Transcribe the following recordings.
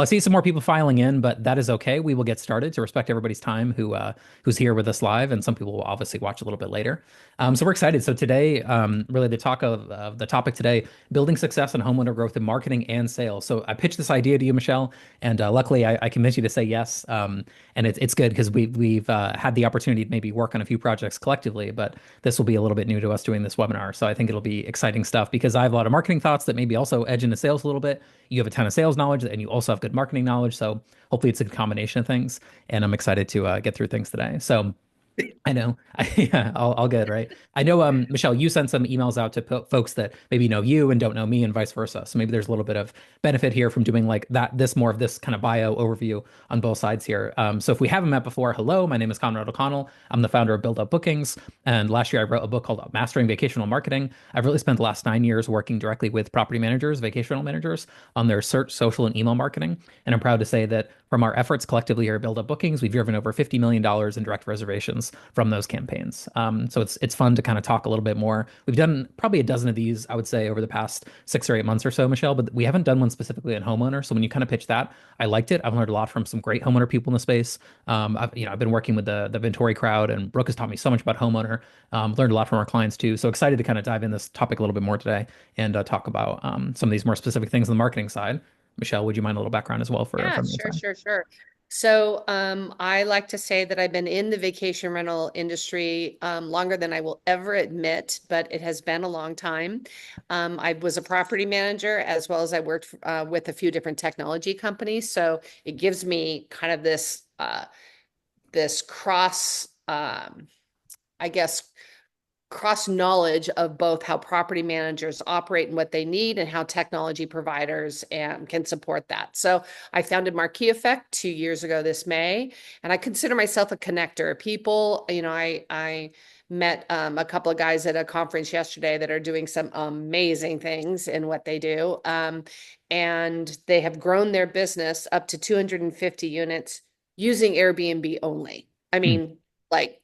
I see some more people filing in, but that is okay. We will get started to respect everybody's time who's here with us live, and some people will obviously watch a little bit later. So we're excited. So today, really the talk of the topic today, building success in homeowner growth in marketing and sales. So I pitched this idea to you, Michelle, and luckily I convinced you to say yes. And it's good because we've had the opportunity to maybe work on a few projects collectively, but this will be a little bit new to us doing this webinar. So I think it'll be exciting stuff because I have a lot of marketing thoughts that maybe also edge into sales a little bit. You have a ton of sales knowledge and you also have good marketing knowledge. So hopefully it's a combination of things. And I'm excited to get through things today. So I know. Yeah, all good, right? I know, Michelle, you sent some emails out to folks that maybe know you and don't know me and vice versa. So maybe there's a little bit of benefit here from doing like that, this more of this kind of bio overview on both sides here. So if we haven't met before, hello, my name is Conrad O'Connell. I'm the founder of BuildUp Bookings. And last year I wrote a book called Mastering Vacational Marketing. I've really spent the last 9 years working directly with property managers, vacational managers on their search, social, and email marketing. And I'm proud to say that from our efforts collectively here at BuildUp Bookings, we've driven over $50 million in direct reservations from those campaigns. So it's fun to kind of talk a little bit more. We've done probably a dozen of these, I would say, over the past 6 or 8 months or so, Michelle, but we haven't done one specifically in homeowner. So when you kind of pitch that, I liked it. I've learned a lot from some great homeowner people in the space. I've been working with the Ventori crowd, and Brooke has taught me so much about homeowner. Learned a lot from our clients too. So excited to kind of dive in this topic a little bit more today and talk about some of these more specific things on the marketing side. Michelle, would you mind a little background as well Yeah, from your sure, side? sure, sure. So I like to say that I've been in the vacation rental industry longer than I will ever admit, but it has been a long time. I was a property manager as well as I worked with a few different technology companies. So it gives me kind of this cross, I guess, cross knowledge of both how property managers operate and what they need and how technology providers can support that. So I founded Marquis Effect 2 years ago this May, and I consider myself a connector. People, I met a couple of guys at a conference yesterday that are doing some amazing things in what they do. And they have grown their business up to 250 units using Airbnb only. I Hmm. mean, like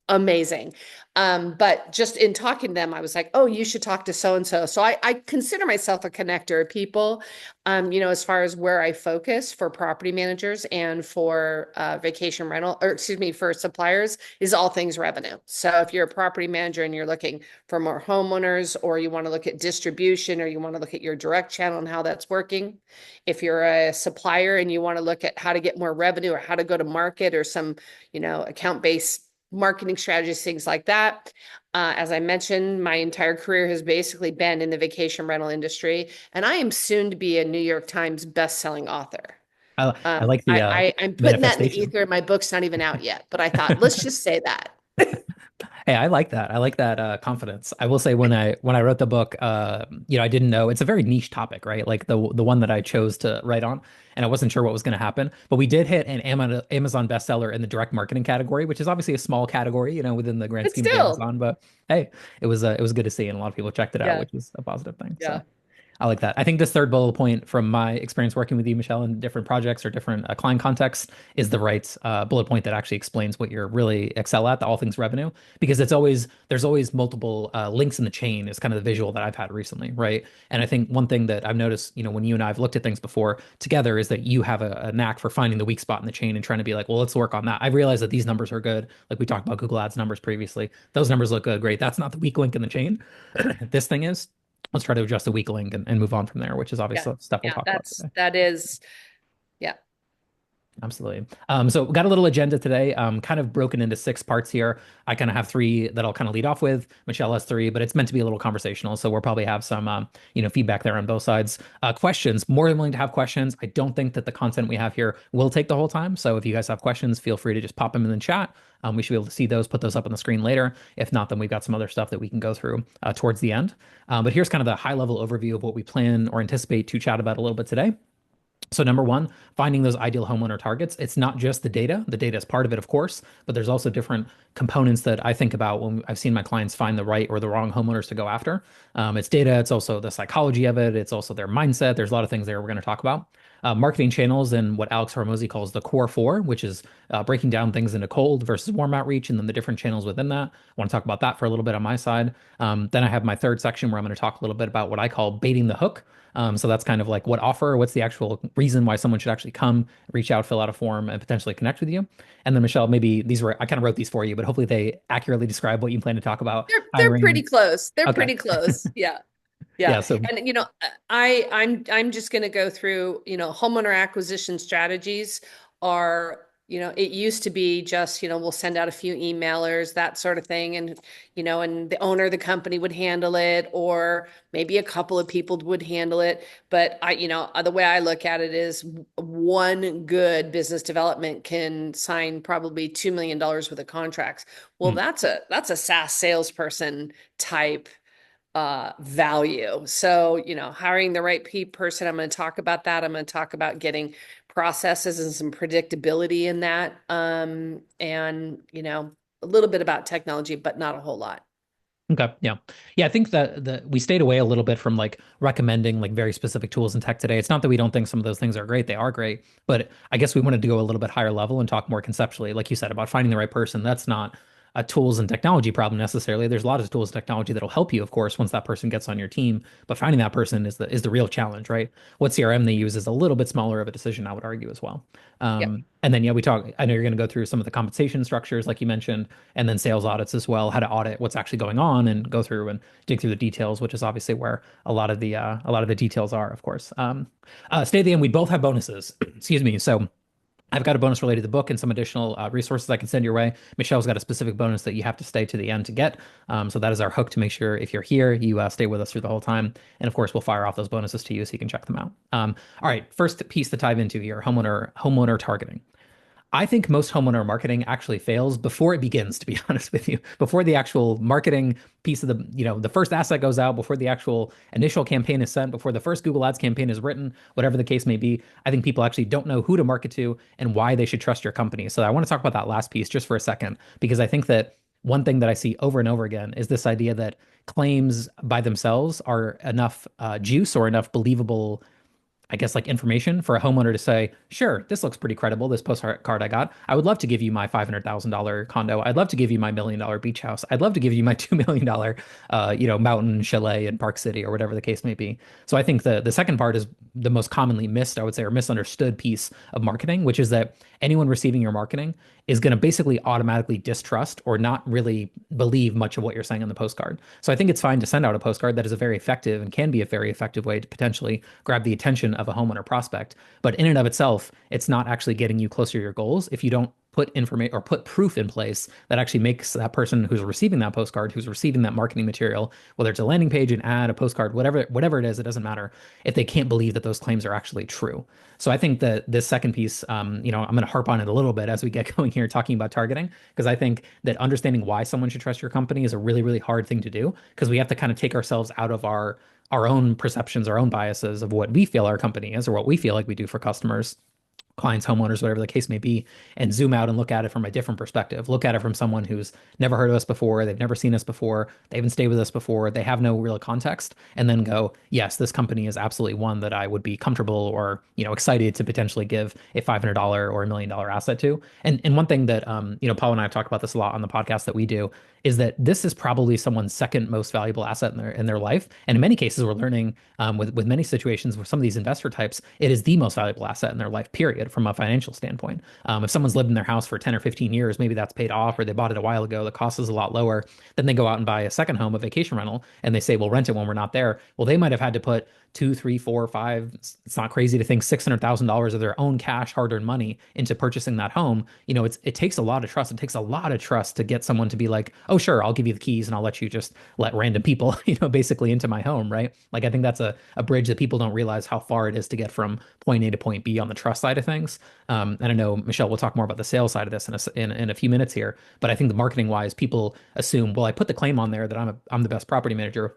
amazing. But just in talking to them, I was like, oh, you should talk to so and so. So I consider myself a connector of people, as far as where I focus for property managers and for vacation rental, or excuse me, for suppliers is all things revenue. So if you're a property manager and you're looking for more homeowners, or you want to look at distribution, or you want to look at your direct channel and how that's working, if you're a supplier and you want to look at how to get more revenue or how to go to market or some, account-based marketing strategies, things like that. As I mentioned, my entire career has basically been in the vacation rental industry, and I am soon to be a New York Times best-selling author. I like the I'm putting that in the manifestation. ether. My book's not even out yet, but I thought, let's just say that. Hey, I like that. I like that confidence. I will say when I wrote the book, I didn't know it's a very niche topic, right? Like the one that I chose to write on, and I wasn't sure what was going to happen. But we did hit an Amazon bestseller in the direct marketing category, which is obviously a small category, within the grand But scheme of still, Amazon. But hey, it was good to see, and a lot of people checked it out, yeah, which is a positive thing. yeah. So. I like that. I think this third bullet point from my experience working with you, Michelle, in different projects or different client contexts is the right bullet point that actually explains what you're really excel at, the all things revenue, because there's always multiple links in the chain is kind of the visual that I've had recently, right? And I think one thing that I've noticed, when you and I have looked at things before together is that you have a knack for finding the weak spot in the chain and trying to be like, well, let's work on that. I realized that these numbers are good. Like we talked about Google Ads numbers previously. Those numbers look good, great. That's not the weak link in the chain. This thing is. Let's try to adjust the weak link and move on from there, which is Yeah, obviously stuff we'll yeah, talk about today. that is, yeah. Absolutely. So we got a little agenda today, kind of broken into 6 parts here. I kind of have three that I'll kind of lead off with. Michelle has three, but it's meant to be a little conversational. So we'll probably have some, feedback there on both sides. Questions, more than willing to have questions. I don't think that the content we have here will take the whole time. So if you guys have questions, feel free to just pop them in the chat. We should be able to see those, put those up on the screen later. If not, then we've got some other stuff that we can go through towards the end. But here's kind of the high level overview of what we plan or anticipate to chat about a little bit today. So number one, finding those ideal homeowner targets. It's not just the data. The data is part of it, of course, but there's also different components that I think about when I've seen my clients find the right or the wrong homeowners to go after. It's data. It's also the psychology of it. It's also their mindset. There's a lot of things there we're going to talk about. Marketing channels and what Alex Hormozy calls the core four, which is breaking down things into cold versus warm outreach and then the different channels within that. I want to talk about that for a little bit on my side. Then I have my third section where I'm going to talk a little bit about what I call baiting the hook. So that's kind of like what offer, what's the actual reason why someone should actually come, reach out, fill out a form, and potentially connect with you. And then Michelle, maybe these were I kind of wrote these for you, but hopefully they accurately describe what you plan to talk about They're pretty hiring. close. They're Okay. pretty close. Yeah. Yeah. Yeah. So And I'm just going to go through, homeowner acquisition strategies are, it used to be just, we'll send out a few emailers, that sort of thing. And the owner of the company would handle it, or maybe a couple of people would handle it. But the way I look at it is one good business development can sign probably $2 million worth of contracts. Well, mm, that's a SaaS salesperson type value. So, hiring the right person, I'm going to talk about that. I'm going to talk about getting processes and some predictability in that. And, a little bit about technology, but not a whole lot. okay. Yeah. Yeah. I think that we stayed away a little bit from like recommending like very specific tools in tech today. It's not that we don't think some of those things are great. They are great. But I guess we wanted to go a little bit higher level and talk more conceptually, like you said, about finding the right person. That's not a tools and technology problem necessarily. There's a lot of tools and technology that'll help you, of course, once that person gets on your team. But finding that person is the real challenge, right? What CRM they use is a little bit smaller of a decision, I would argue as well. Yep. And then yeah, we talk. I know you're going to go through some of the compensation structures, like you mentioned, and then sales audits as well, how to audit what's actually going on and go through and dig through the details, which is obviously where a lot of the details are, of course. Stay at the end. We both have bonuses. Excuse me. So I've got a bonus related to the book and some additional resources I can send your way. Michelle's got a specific bonus that you have to stay to the end to get. So that is our hook to make sure if you're here, you stay with us through the whole time. And of course, we'll fire off those bonuses to you so you can check them out. All right, first piece to dive into here, homeowner targeting. I think most homeowner marketing actually fails before it begins, to be honest with you. Before the actual marketing piece of the first asset goes out, before the actual initial campaign is sent, before the first Google Ads campaign is written, whatever the case may be, I think people actually don't know who to market to and why they should trust your company. So I want to talk about that last piece just for a second, because I think that one thing that I see over and over again is this idea that claims by themselves are enough juice or enough believable, I guess, like information for a homeowner to say, sure, this looks pretty credible, this postcard I got. I would love to give you my $500,000 condo. I'd love to give you my $1 million beach house. I'd love to give you my $2 million, mountain chalet in Park City or whatever the case may be. So I think the second part is the most commonly missed, I would say, or misunderstood piece of marketing, which is that anyone receiving your marketing is going to basically automatically distrust or not really believe much of what you're saying on the postcard. So I think it's fine to send out a postcard that is a very effective and can be a very effective way to potentially grab the attention of a homeowner prospect. But in and of itself, it's not actually getting you closer to your goals if you don't put information or put proof in place that actually makes that person who's receiving that postcard, who's receiving that marketing material, whether it's a landing page, an ad, a postcard, whatever it is, it doesn't matter if they can't believe that those claims are actually true. So I think that this second piece, I'm going to harp on it a little bit as we get going here talking about targeting, because I think that understanding why someone should trust your company is a really, really hard thing to do, because we have to kind of take ourselves out of our own perceptions, our own biases of what we feel our company is or what we feel like we do for customers, clients, homeowners, whatever the case may be, and zoom out and look at it from a different perspective. Look at it from someone who's never heard of us before, they've never seen us before, they haven't stayed with us before, they have no real context, and then go, yes, this company is absolutely one that I would be comfortable or, excited to potentially give a $500 or $1 million asset to. And one thing that Paul and I have talked about this a lot on the podcast that we do is that this is probably someone's second most valuable asset in their life. And in many cases, we're learning with many situations with some of these investor types, it is the most valuable asset in their life, period, from a financial standpoint. If someone's lived in their house for 10 or 15 years, maybe that's paid off or they bought it a while ago, the cost is a lot lower. Then they go out and buy a second home, a vacation rental, and they say, we'll rent it when we're not there. Well, they might have had to put two, three, four, five, it's not crazy to think $600,000 of their own cash, hard-earned money into purchasing that home. It takes a lot of trust. It takes a lot of trust to get someone to be like, oh, sure, I'll give you the keys and I'll let you just let random people, basically into my home, right? Like, I think that's a bridge that people don't realize how far it is to get from point A to point B on the trust side of things. And I know, Michelle, we'll talk more about the sales side of this in a few minutes here, but I think the marketing wise, people assume, well, I put the claim on there that I'm the best property manager.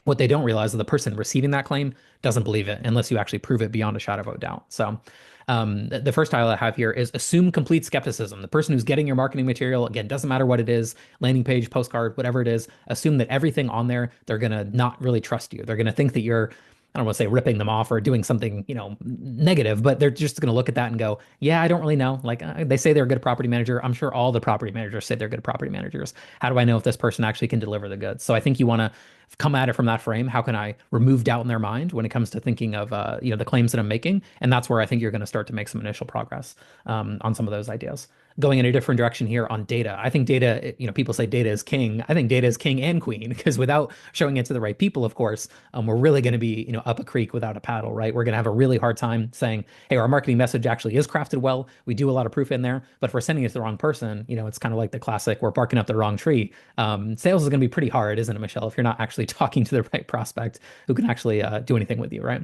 What they don't realize is the person receiving that claim doesn't believe it unless you actually prove it beyond a shadow of a doubt. So the first title I have here is assume complete skepticism. The person who's getting your marketing material, again, doesn't matter what it is, landing page, postcard, whatever it is, assume that everything on there, they're going to not really trust you. They're going to think that you're, I don't want to say ripping them off or doing something, negative, but they're just going to look at that and go, yeah, I don't really know. Like they say they're a good property manager. I'm sure all the property managers say they're good property managers. How do I know if this person actually can deliver the goods? So I think you want to come at it from that frame. How can I remove doubt in their mind when it comes to thinking of the claims that I'm making? And that's where I think you're going to start to make some initial progress on some of those ideas. Going in a different direction here on data. I think data, people say data is king. I think data is king and queen because without showing it to the right people, of course, we're really going to be, up a creek without a paddle, right? We're going to have a really hard time saying, hey, our marketing message actually is crafted well. We do a lot of proof in there, but if we're sending it to the wrong person, it's kind of like the classic, we're barking up the wrong tree. Sales is going to be pretty hard, isn't it, Michelle, if you're not actually talking to the right prospect who can actually do anything with you, right?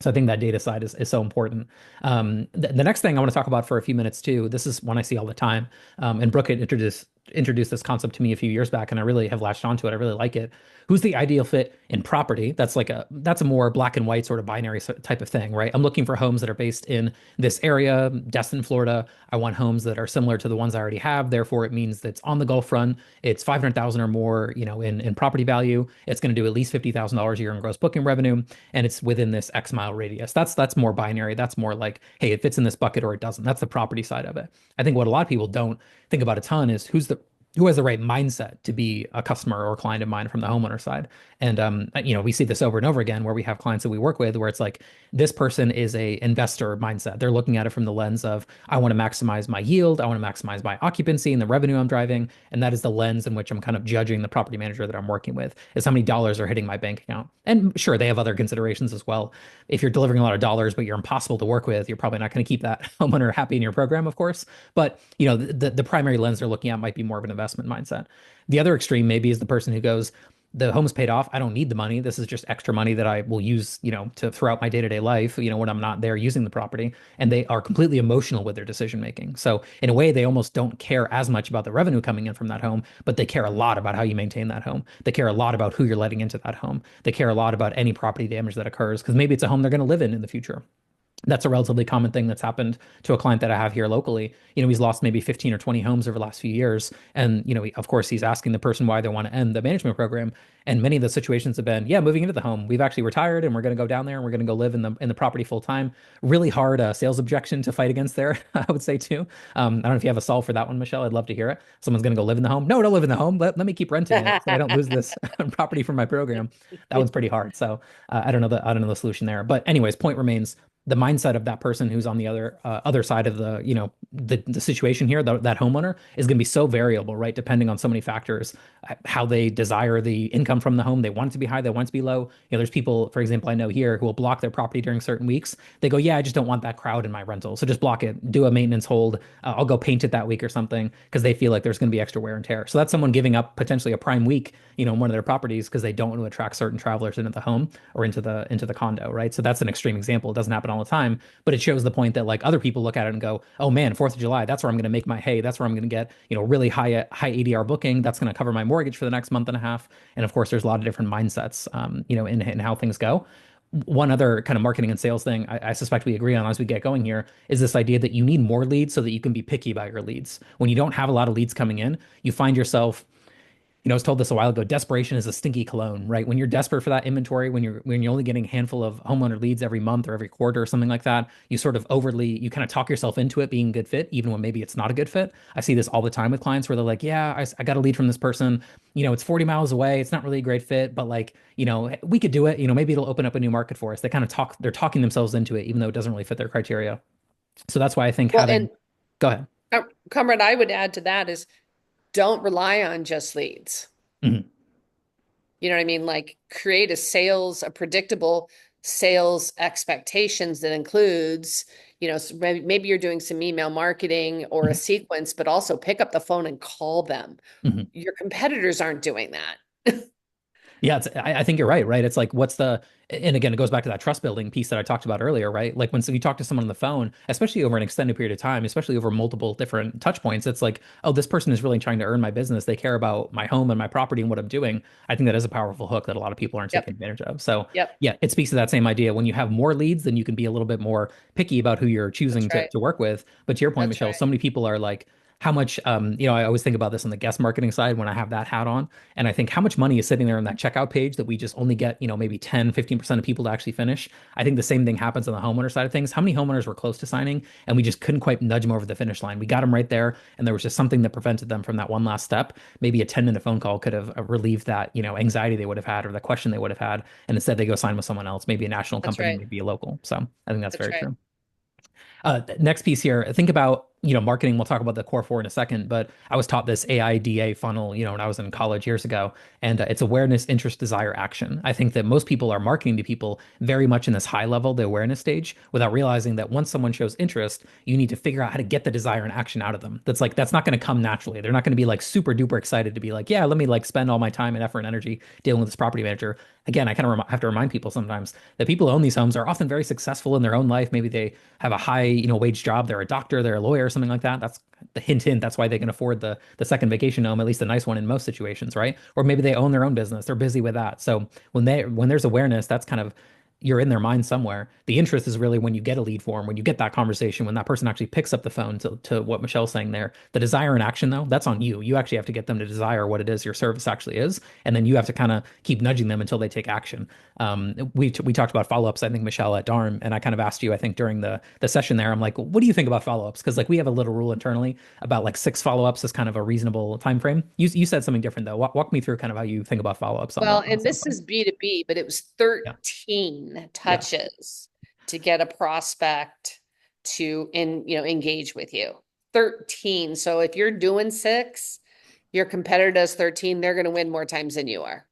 So I think that data side is so important. The next thing I want to talk about for a few minutes too, this is one I see all the time. And Brooke had introduced this concept to me a few years back, and I really have latched onto it. I really like it. Who's the ideal fit in property? That's a more black and white sort of binary type of thing, right? I'm looking for homes that are based in this area, Destin, Florida. I want homes that are similar to the ones I already have. Therefore, it means that it's on the Gulf front. It's 500,000 or more, in property value. It's going to do at least $50,000 a year in gross booking revenue, and it's within this X mile radius. That's more binary. That's more like, hey, it fits in this bucket or it doesn't. That's the property side of it. I think what a lot of people don't think about a ton is who has the right mindset to be a customer or client of mine from the homeowner side. And we see this over and over again where we have clients that we work with where it's like this person is a investor mindset. They're looking at it from the lens of I want to maximize my yield, I want to maximize my occupancy and the revenue I'm driving, and that is the lens in which I'm kind of judging the property manager that I'm working with is how many dollars are hitting my bank account. And sure, they have other considerations as well. If you're delivering a lot of dollars but you're impossible to work with, you're probably not going to keep that homeowner happy in your program, of course. But the primary lens they're looking at might be more of an investment mindset. The other extreme maybe is the person who goes, the home's paid off. I don't need the money. This is just extra money that I will use, to throughout my day-to-day life, when I'm not there using the property. And they are completely emotional with their decision making. So in a way, they almost don't care as much about the revenue coming in from that home, but they care a lot about how you maintain that home. They care a lot about who you're letting into that home. They care a lot about any property damage that occurs because maybe it's a home they're going to live in the future. That's a relatively common thing that's happened to a client that I have here locally. He's lost maybe 15 or 20 homes over the last few years. And, of course, he's asking the person why they want to end the management program. And many of the situations have been, yeah, moving into the home. We've actually retired and we're going to go down there and we're going to go live in the property full time. Really hard sales objection to fight against there, I would say too. I don't know if you have a solve for that one, Michelle. I'd love to hear it. Someone's going to go live in the home. No, don't live in the home. Let me keep renting it so I don't lose this property from my program. That one's pretty hard. So I don't know the solution there. But anyways, point remains the mindset of that person who's on the other side of the situation here, that homeowner is going to be so variable, right? Depending on so many factors, how they desire the income from the home. They want it to be high, they want it to be low. There's people, for example, I know here who will block their property during certain weeks. They go, yeah, I just don't want that crowd in my rental. So just block it, do a maintenance hold. I'll go paint it that week or something because they feel like there's going to be extra wear and tear. So that's someone giving up potentially a prime week, in one of their properties because they don't want to attract certain travelers into the home or into the condo, right? So that's an extreme example. It doesn't happen all the time, but it shows the point that like other people look at it and go, oh man, 4th of July, that's where I'm going to make my hay. That's where I'm going to get, really high ADR booking. That's going to cover my mortgage for the next month and a half. And of course, there's a lot of different mindsets, in how things go. One other kind of marketing and sales thing I suspect we agree on as we get going here is this idea that you need more leads so that you can be picky about your leads. When you don't have a lot of leads coming in, you find yourself I was told this a while ago, desperation is a stinky cologne, right? When you're desperate for that inventory, when you're only getting a handful of homeowner leads every month or every quarter or something like that, you sort of you kind of talk yourself into it being a good fit, even when maybe it's not a good fit. I see this all the time with clients where they're like, yeah, I got a lead from this person, it's 40 miles away. It's not really a great fit, but like, we could do it. Maybe it'll open up a new market for us. They're talking themselves into it, even though it doesn't really fit their criteria. So that's why I think Well, and go ahead. Conrad, I would add to that is don't rely on just leads. Mhm. You know what I mean? Like create a predictable sales expectations that includes, maybe you're doing some email marketing or a Mhm. sequence, but also pick up the phone and call them. Mhm. Your competitors aren't doing that. Yeah, I think you're right, right? It's like, and again, it goes back to that trust building piece that I talked about earlier, right? Like when you talk to someone on the phone, especially over an extended period of time, especially over multiple different touch points, it's like, oh, this person is really trying to earn my business. They care about my home and my property and what I'm doing. I think that is a powerful hook that a lot of people aren't Yep. taking advantage of. So Yep. yeah, it speaks to that same idea. When you have more leads, then you can be a little bit more picky about who you're choosing That's right. to work with. But to your point, That's Michelle, right. so many people are like, how much, I always think about this on the guest marketing side when I have that hat on. And I think how much money is sitting there on that checkout page that we just only get, maybe 10, 15% of people to actually finish. I think the same thing happens on the homeowner side of things. How many homeowners were close to signing and we just couldn't quite nudge them over the finish line? We got them right there, and there was just something that prevented them from that one last step. Maybe a 10-minute phone call could have relieved that, anxiety they would have had or the question they would have had. And instead they go sign with someone else, maybe a national That's company, right. maybe a local. So I think that's That's very right. true. Next piece here, think about, marketing. We'll talk about the core four in a second, but I was taught this AIDA funnel, when I was in college years ago, and it's awareness, interest, desire, action. I think that most people are marketing to people very much in this high level, the awareness stage, without realizing that once someone shows interest, you need to figure out how to get the desire and action out of them. That's not going to come naturally. They're not going to be like super duper excited to be like, yeah, let me like spend all my time and effort and energy dealing with this property manager. Again, I kind of have to remind people sometimes that people who own these homes are often very successful in their own life. Maybe they have a high, wage job. They're a doctor, they're a lawyer, something like that. That's the hint, hint. That's why they can afford the second vacation home, at least a nice one in most situations, right? Or maybe they own their own business. They're busy with that. So when there's awareness, that's kind of you're in their mind somewhere. The interest is really when you get a lead form, when you get that conversation, when that person actually picks up the phone to what Michelle's saying there. The desire and action, though, that's on you. You actually have to get them to desire what it is your service actually is. And then you have to kind of keep nudging them until they take action. We talked about follow-ups, I think, Michelle, at Darm, and I kind of asked you, I think, during the session there, I'm like, what do you think about follow-ups? Because like we have a little rule internally about like 6 follow-ups is kind of a reasonable time frame. You said something different though. Walk me through kind of how you think about follow-ups on the Well, and sales this side. is B2B, but it was Yeah. 13 Yeah. touches to get a prospect to engage with you. 13. So if you're doing 6, your competitor does 13, they're going to win more times than you are.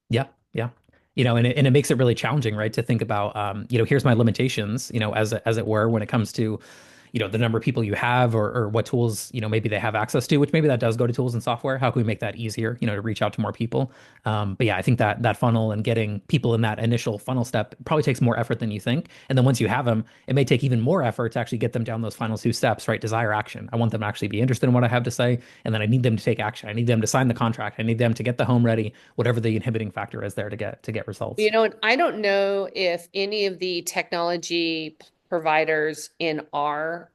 Yeah, yeah. And it makes it really challenging, right? To think about, here's my limitations, as it were, when it comes to, the number of people you have or what tools, maybe they have access to, which maybe that does go to tools and software. How can we make that easier, to reach out to more people? But yeah, I think that funnel and getting people in that initial funnel step probably takes more effort than you think. And then once you have them, it may take even more effort to actually get them down those final 2 steps, right? Desire action. I want them to actually be interested in what I have to say. And then I need them to take action. I need them to sign the contract. I need them to get the home ready, whatever the inhibiting factor is there to get results. And I don't know if any of the technology providers in our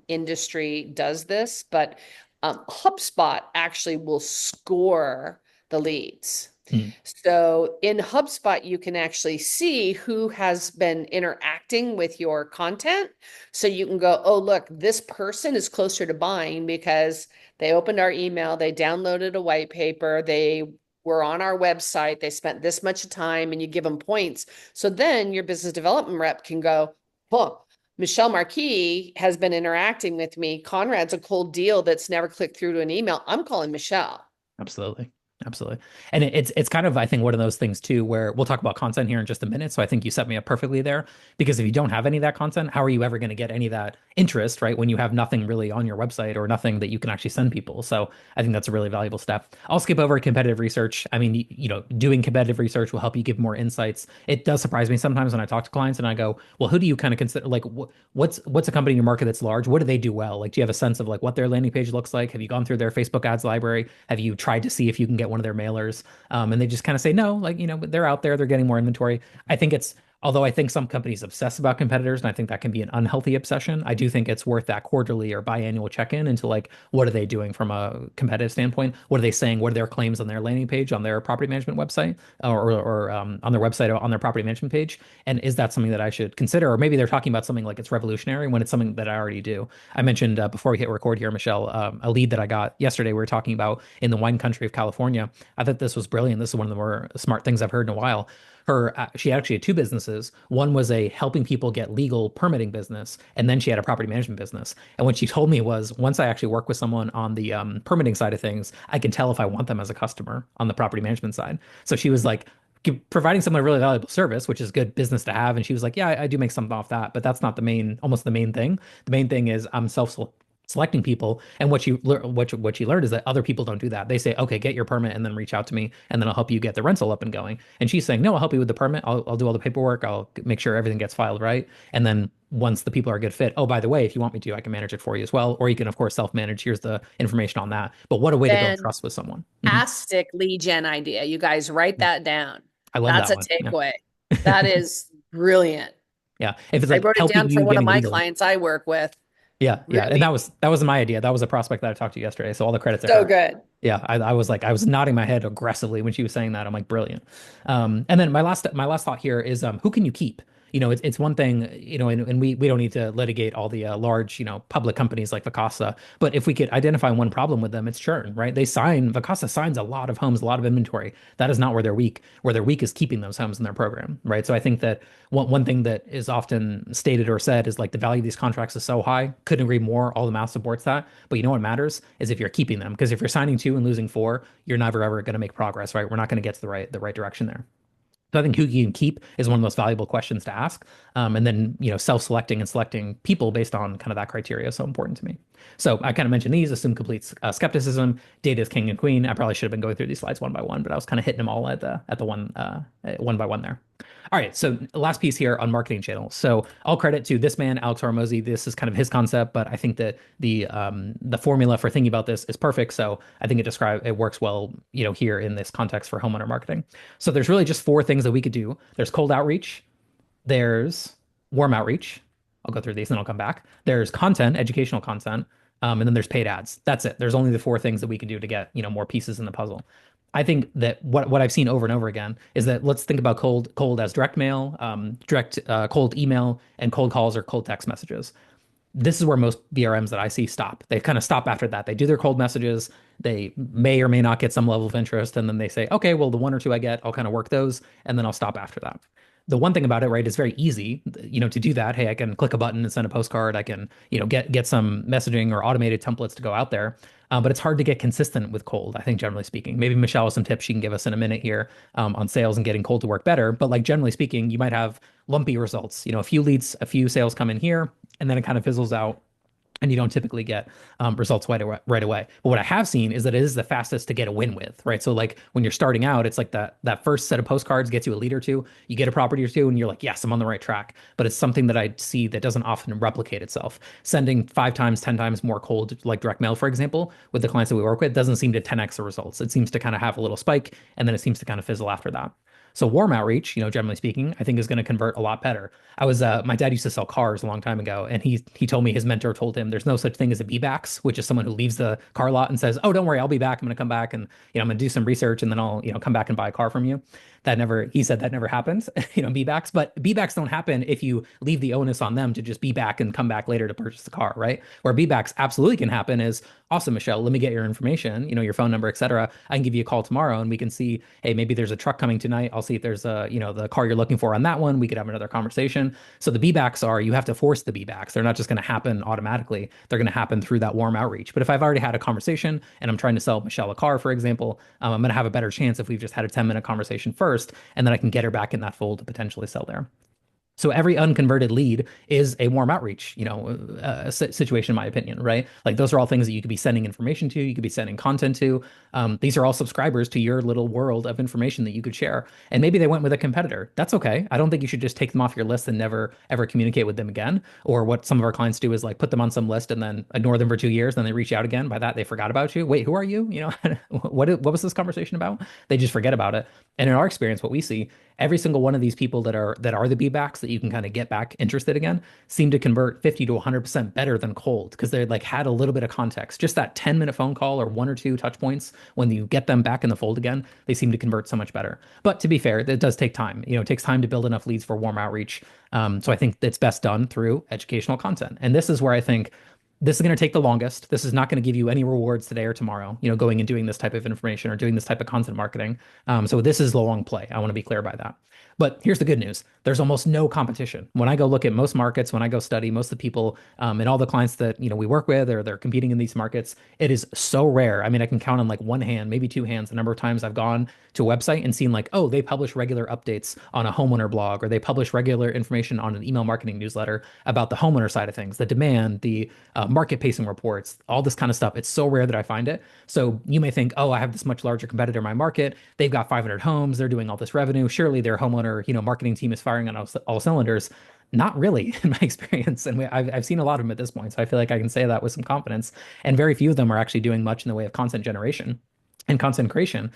industry does this, but HubSpot actually will score the leads. Hmm. So in HubSpot, you can actually see who has been interacting with your content. So you can go, oh, look, this person is closer to buying because they opened our email, they downloaded a white paper, they were on our website, they spent this much time, and you give them points. So then your business development rep can go, oh, Michelle Marquis has been interacting with me. Conrad's a cold deal that's never clicked through to an email. I'm calling Michelle. Absolutely. Absolutely. And it's kind of, I think, one of those things too, where we'll talk about content here in just a minute. So I think you set me up perfectly there, because if you don't have any of that content, how are you ever going to get any of that interest, right? When you have nothing really on your website or nothing that you can actually send people. So I think that's a really valuable step. I'll skip over competitive research. I mean, doing competitive research will help you give more insights. It does surprise me sometimes when I talk to clients and I go, well, who do you kind of consider, like, what's a company in your market that's large? What do they do well? Like, do you have a sense of like what their landing page looks like? Have you gone through their Facebook ads library? Have you tried to see if you can get one of their mailers? And they just kind of say no, like, they're out there, they're getting more inventory. I think although I think some companies obsess about competitors, and I think that can be an unhealthy obsession, I do think it's worth that quarterly or biannual check-in into like, what are they doing from a competitive standpoint? What are they saying? What are their claims on their landing page, on their property management website, or on their website, or on their property management page? And is that something that I should consider? Or maybe they're talking about something like it's revolutionary when it's something that I already do. I mentioned before we hit record here, Michelle, a lead that I got yesterday. We were talking about in the wine country of California. I thought this was brilliant. This is one of the more smart things I've heard in a while. She actually had 2 businesses. One was a helping people get legal permitting business, and then she had a property management business. And what she told me was, once I actually work with someone on the permitting side of things, I can tell if I want them as a customer on the property management side. So she was like, providing someone a really valuable service, which is good business to have. And she was like, yeah, I do make something off that, but that's not almost the main thing. The main thing is I'm selecting people. And what you learned is that other people don't do that. They say, okay, get your permit and then reach out to me, and then I'll help you get the rental up and going. And she's saying, no, I'll help you with the permit. I'll do all the paperwork. I'll make sure everything gets filed right. And then once the people are a good fit, oh, by the way, if you want me to, I can manage it for you as well. Or you can, of course, self-manage. Here's the information on that. But what a way to build trust with someone. Mhm. Fantastic lead gen idea. You guys write that down. I love That's that a one. Yeah. takeaway. That is brilliant. Yeah. If it's I like wrote it helping down for you one of getting my legal. clients I work with. Yeah, yeah. And Really, that was my idea. That was a prospect that I talked to yesterday. So all the credit to so her. good. Yeah, I was like, I was nodding my head aggressively when she was saying that. I'm like, brilliant. And then my last thought here is, who can you keep? It's one thing, and we don't need to litigate all the large, public companies like Vacasa, but if we could identify one problem with them, it's churn, right? Vacasa signs a lot of homes, a lot of inventory. That is not where they're weak. Where they're weak is keeping those homes in their program, right? So I think that one thing that is often stated or said is like the value of these contracts is so high. Couldn't agree more. All the math supports that. But you know what matters is if you're keeping them, because if you're signing two and losing four, you're never ever going to make progress, right? We're not going to get to the right direction there. So I think who you can keep is one of the most valuable questions to ask. And then, self-selecting and selecting people based on kind of that criteria is so important to me. So I kind of mentioned these, assume complete skepticism, data is king and queen. I probably should have been going through these slides one by one, but I was kind of hitting them all at the one by one there. All right, so last piece here on marketing channels. So all credit to this man, Alex Hormozy. This is kind of his concept, but I think that the formula for thinking about this is perfect. So I think it works well, here in this context for homeowner marketing. So there's really just four things that we could do. There's cold outreach, there's warm outreach. I'll go through these and I'll come back. There's content, educational content, and then there's paid ads. That's it. There's only the four things that we can do to get, more pieces in the puzzle. I think that what I've seen over and over again is that let's think about cold as direct mail, direct cold email, and cold calls or cold text messages. This is where most BRMs that I see stop. They kind of stop after that. They do their cold messages. They may or may not get some level of interest, and then they say, okay, well, the one or two I get, I'll kind of work those, and then I'll stop after that. The one thing about it, right, is very easy, to do that. Hey, I can click a button and send a postcard. I can, get some messaging or automated templates to go out there. But it's hard to get consistent with cold, I think, generally speaking. Maybe Michelle has some tips she can give us in a minute here, on sales and getting cold to work better. But like generally speaking, you might have lumpy results. A few leads, a few sales come in here, and then it kind of fizzles out and you don't typically get results right away. But what I have seen is that it is the fastest to get a win with, right? So like when you're starting out, it's like that first set of postcards gets you a lead or two, you get a property or two, and you're like, yes, I'm on the right track. But it's something that I see that doesn't often replicate itself. Sending 5 times, 10 times more cold, like direct mail, for example, with the clients that we work with, doesn't seem to 10x the results. It seems to kind of have a little spike, and then it seems to kind of fizzle after that. So warm outreach, generally speaking, I think is going to convert a lot better. My dad used to sell cars a long time ago, and he told me his mentor told him there's no such thing as a B-backs, which is someone who leaves the car lot and says, "Oh, don't worry, I'll be back. I'm going to come back and I'm going to do some research and then I'll come back and buy a car from you." He said that never happens, B-backs, but B-backs don't happen if you leave the onus on them to just be back and come back later to purchase the car, right? Where B-backs absolutely can happen is, awesome, Michelle, let me get your information, your phone number, etc. I can give you a call tomorrow and we can see, hey, maybe there's a truck coming tonight. I'll see if there's the car you're looking for on that one. We could have another conversation. So the B-backs you have to force the B-backs. They're not just going to happen automatically. They're going to happen through that warm outreach. But if I've already had a conversation and I'm trying to sell Michelle a car, for example, I'm going to have a better chance if we've just had a 10-minute conversation first, and then I can get her back in that fold to potentially sell there. So every unconverted lead is a warm outreach, situation, in my opinion, right? Like those are all things that you could be sending information to, you could be sending content to. These are all subscribers to your little world of information that you could share. And maybe they went with a competitor. That's okay. I don't think you should just take them off your list and never ever communicate with them again. Or what some of our clients do is like put them on some list and then ignore them for 2 years, then they reach out again. By that, they forgot about you. Wait, who are you? What was this conversation about? They just forget about it. And in our experience, what we see, every single one of these people that are the B-backs that you can kind of get back interested again seem to convert 50 to 100% better than cold because they like had a little bit of context. Just that 10-minute phone call or one or two touch points, when you get them back in the fold again, they seem to convert so much better. But to be fair, it does take time. It takes time to build enough leads for warm outreach. So I think it's best done through educational content. And this is where I think this is going to take the longest. This is not going to give you any rewards today or tomorrow, going and doing this type of information or doing this type of content marketing. So this is the long play. I want to be clear by that. But here's the good news. There's almost no competition. When I go look at most markets, when I go study most of the people and all the clients that, we work with or they're competing in these markets, it is so rare. I mean, I can count on like one hand, maybe two hands, the number of times I've gone to a website and seen like, oh, they publish regular updates on a homeowner blog, or they publish regular information on an email marketing newsletter about the homeowner side of things, the demand, the market pacing reports, all this kind of stuff. It's so rare that I find it. So you may think, oh, I have this much larger competitor in my market. They've got 500 homes. They're doing all this revenue. Surely their homeowner, marketing team is firing on all cylinders. Not really, in my experience. And I've seen a lot of them at this point. So I feel like I can say that with some confidence. And very few of them are actually doing much in the way of content generation. and content creation.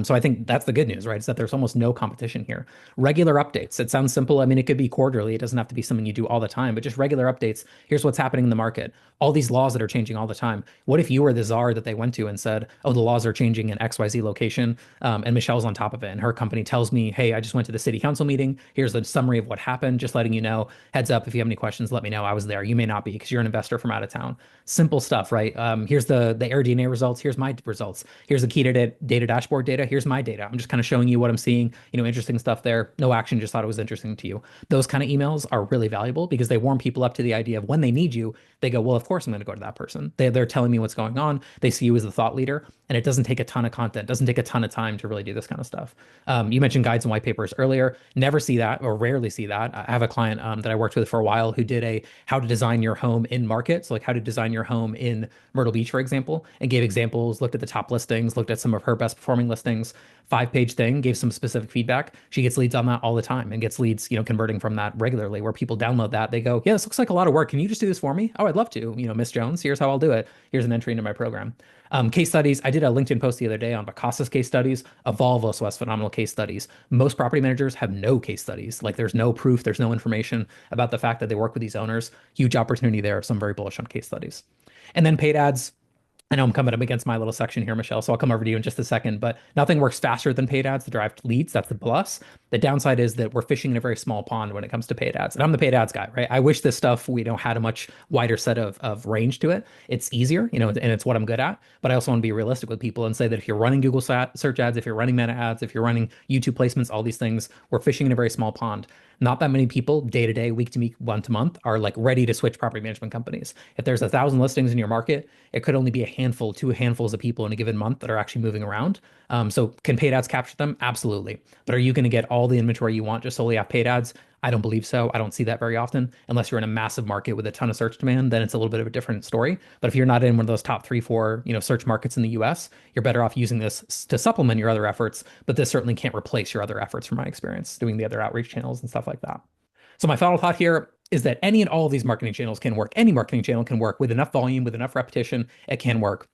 So I think that's the good news, right? Is that there's almost no competition here. Regular updates. It sounds simple. I mean, it could be quarterly. It doesn't have to be something you do all the time, but just regular updates. Here's what's happening in the market. All these laws that are changing all the time. What if you were the czar that they went to and said, "Oh, the laws are changing in XYZ location," and Michelle's on top of it, and her company tells me, "Hey, I just went to the city council meeting. Here's a summary of what happened. Just letting you know. Heads up, if you have any questions, let me know. I was there. You may not be because you're an investor from out of town." Simple stuff, right? Here's the AirDNA results. Here's my results. Here's the key data dashboard data. Here's my data. I'm just kind of showing you what I'm seeing, interesting stuff there. No action, just thought it was interesting to you. Those kind of emails are really valuable because they warm people up to the idea of when they need you, they go, well, of course I'm going to go to that person. They're telling me what's going on. They see you as the thought leader, and it doesn't take a ton of content, doesn't take a ton of time to really do this kind of stuff. You mentioned guides and white papers earlier. Never see that or rarely see that. I have a client that I worked with for a while who did a how to design your home in market. So like how to design your home in Myrtle Beach, for example, and gave examples, looked at the top listings, looked at some of her best performing listings, 5-page thing, gave some specific feedback. She gets leads on that all the time and gets leads, converting from that regularly where people download that. They go, yeah, this looks like a lot of work. Can you just do this for me? Oh, I'd love to. Miss Jones, here's how I'll do it. Here's an entry into my program. Case studies. I did a LinkedIn post the other day on Vacasa's case studies. Evolve also has phenomenal case studies. Most property managers have no case studies. Like there's no proof, there's no information about the fact that they work with these owners. Huge opportunity there. So I'm very bullish on case studies. And then paid ads. I know I'm coming up against my little section here, Michelle, so I'll come over to you in just a second, but nothing works faster than paid ads to drive leads. That's the plus. The downside is that we're fishing in a very small pond when it comes to paid ads. And I'm the paid ads guy, right? I wish this stuff, had a much wider set of range to it. It's easier, and it's what I'm good at. But I also want to be realistic with people and say that if you're running Google search ads, if you're running Meta ads, if you're running YouTube placements, all these things, we're fishing in a very small pond. Not that many people day to day, week to week, month to month are like ready to switch property management companies. If there's 1,000 listings in your market, it could only be a handful, two handfuls of people in a given month that are actually moving around. So can paid ads capture them? Absolutely. But are you going to get all the inventory you want just solely off paid ads? I don't believe so. I don't see that very often. Unless you're in a massive market with a ton of search demand, then it's a little bit of a different story. But if you're not in one of those top 3, 4, search markets in the US, you're better off using this to supplement your other efforts. But this certainly can't replace your other efforts from my experience doing the other outreach channels and stuff like that. So my final thought here is that any and all of these marketing channels can work. Any marketing channel can work with enough volume, with enough repetition. It can work.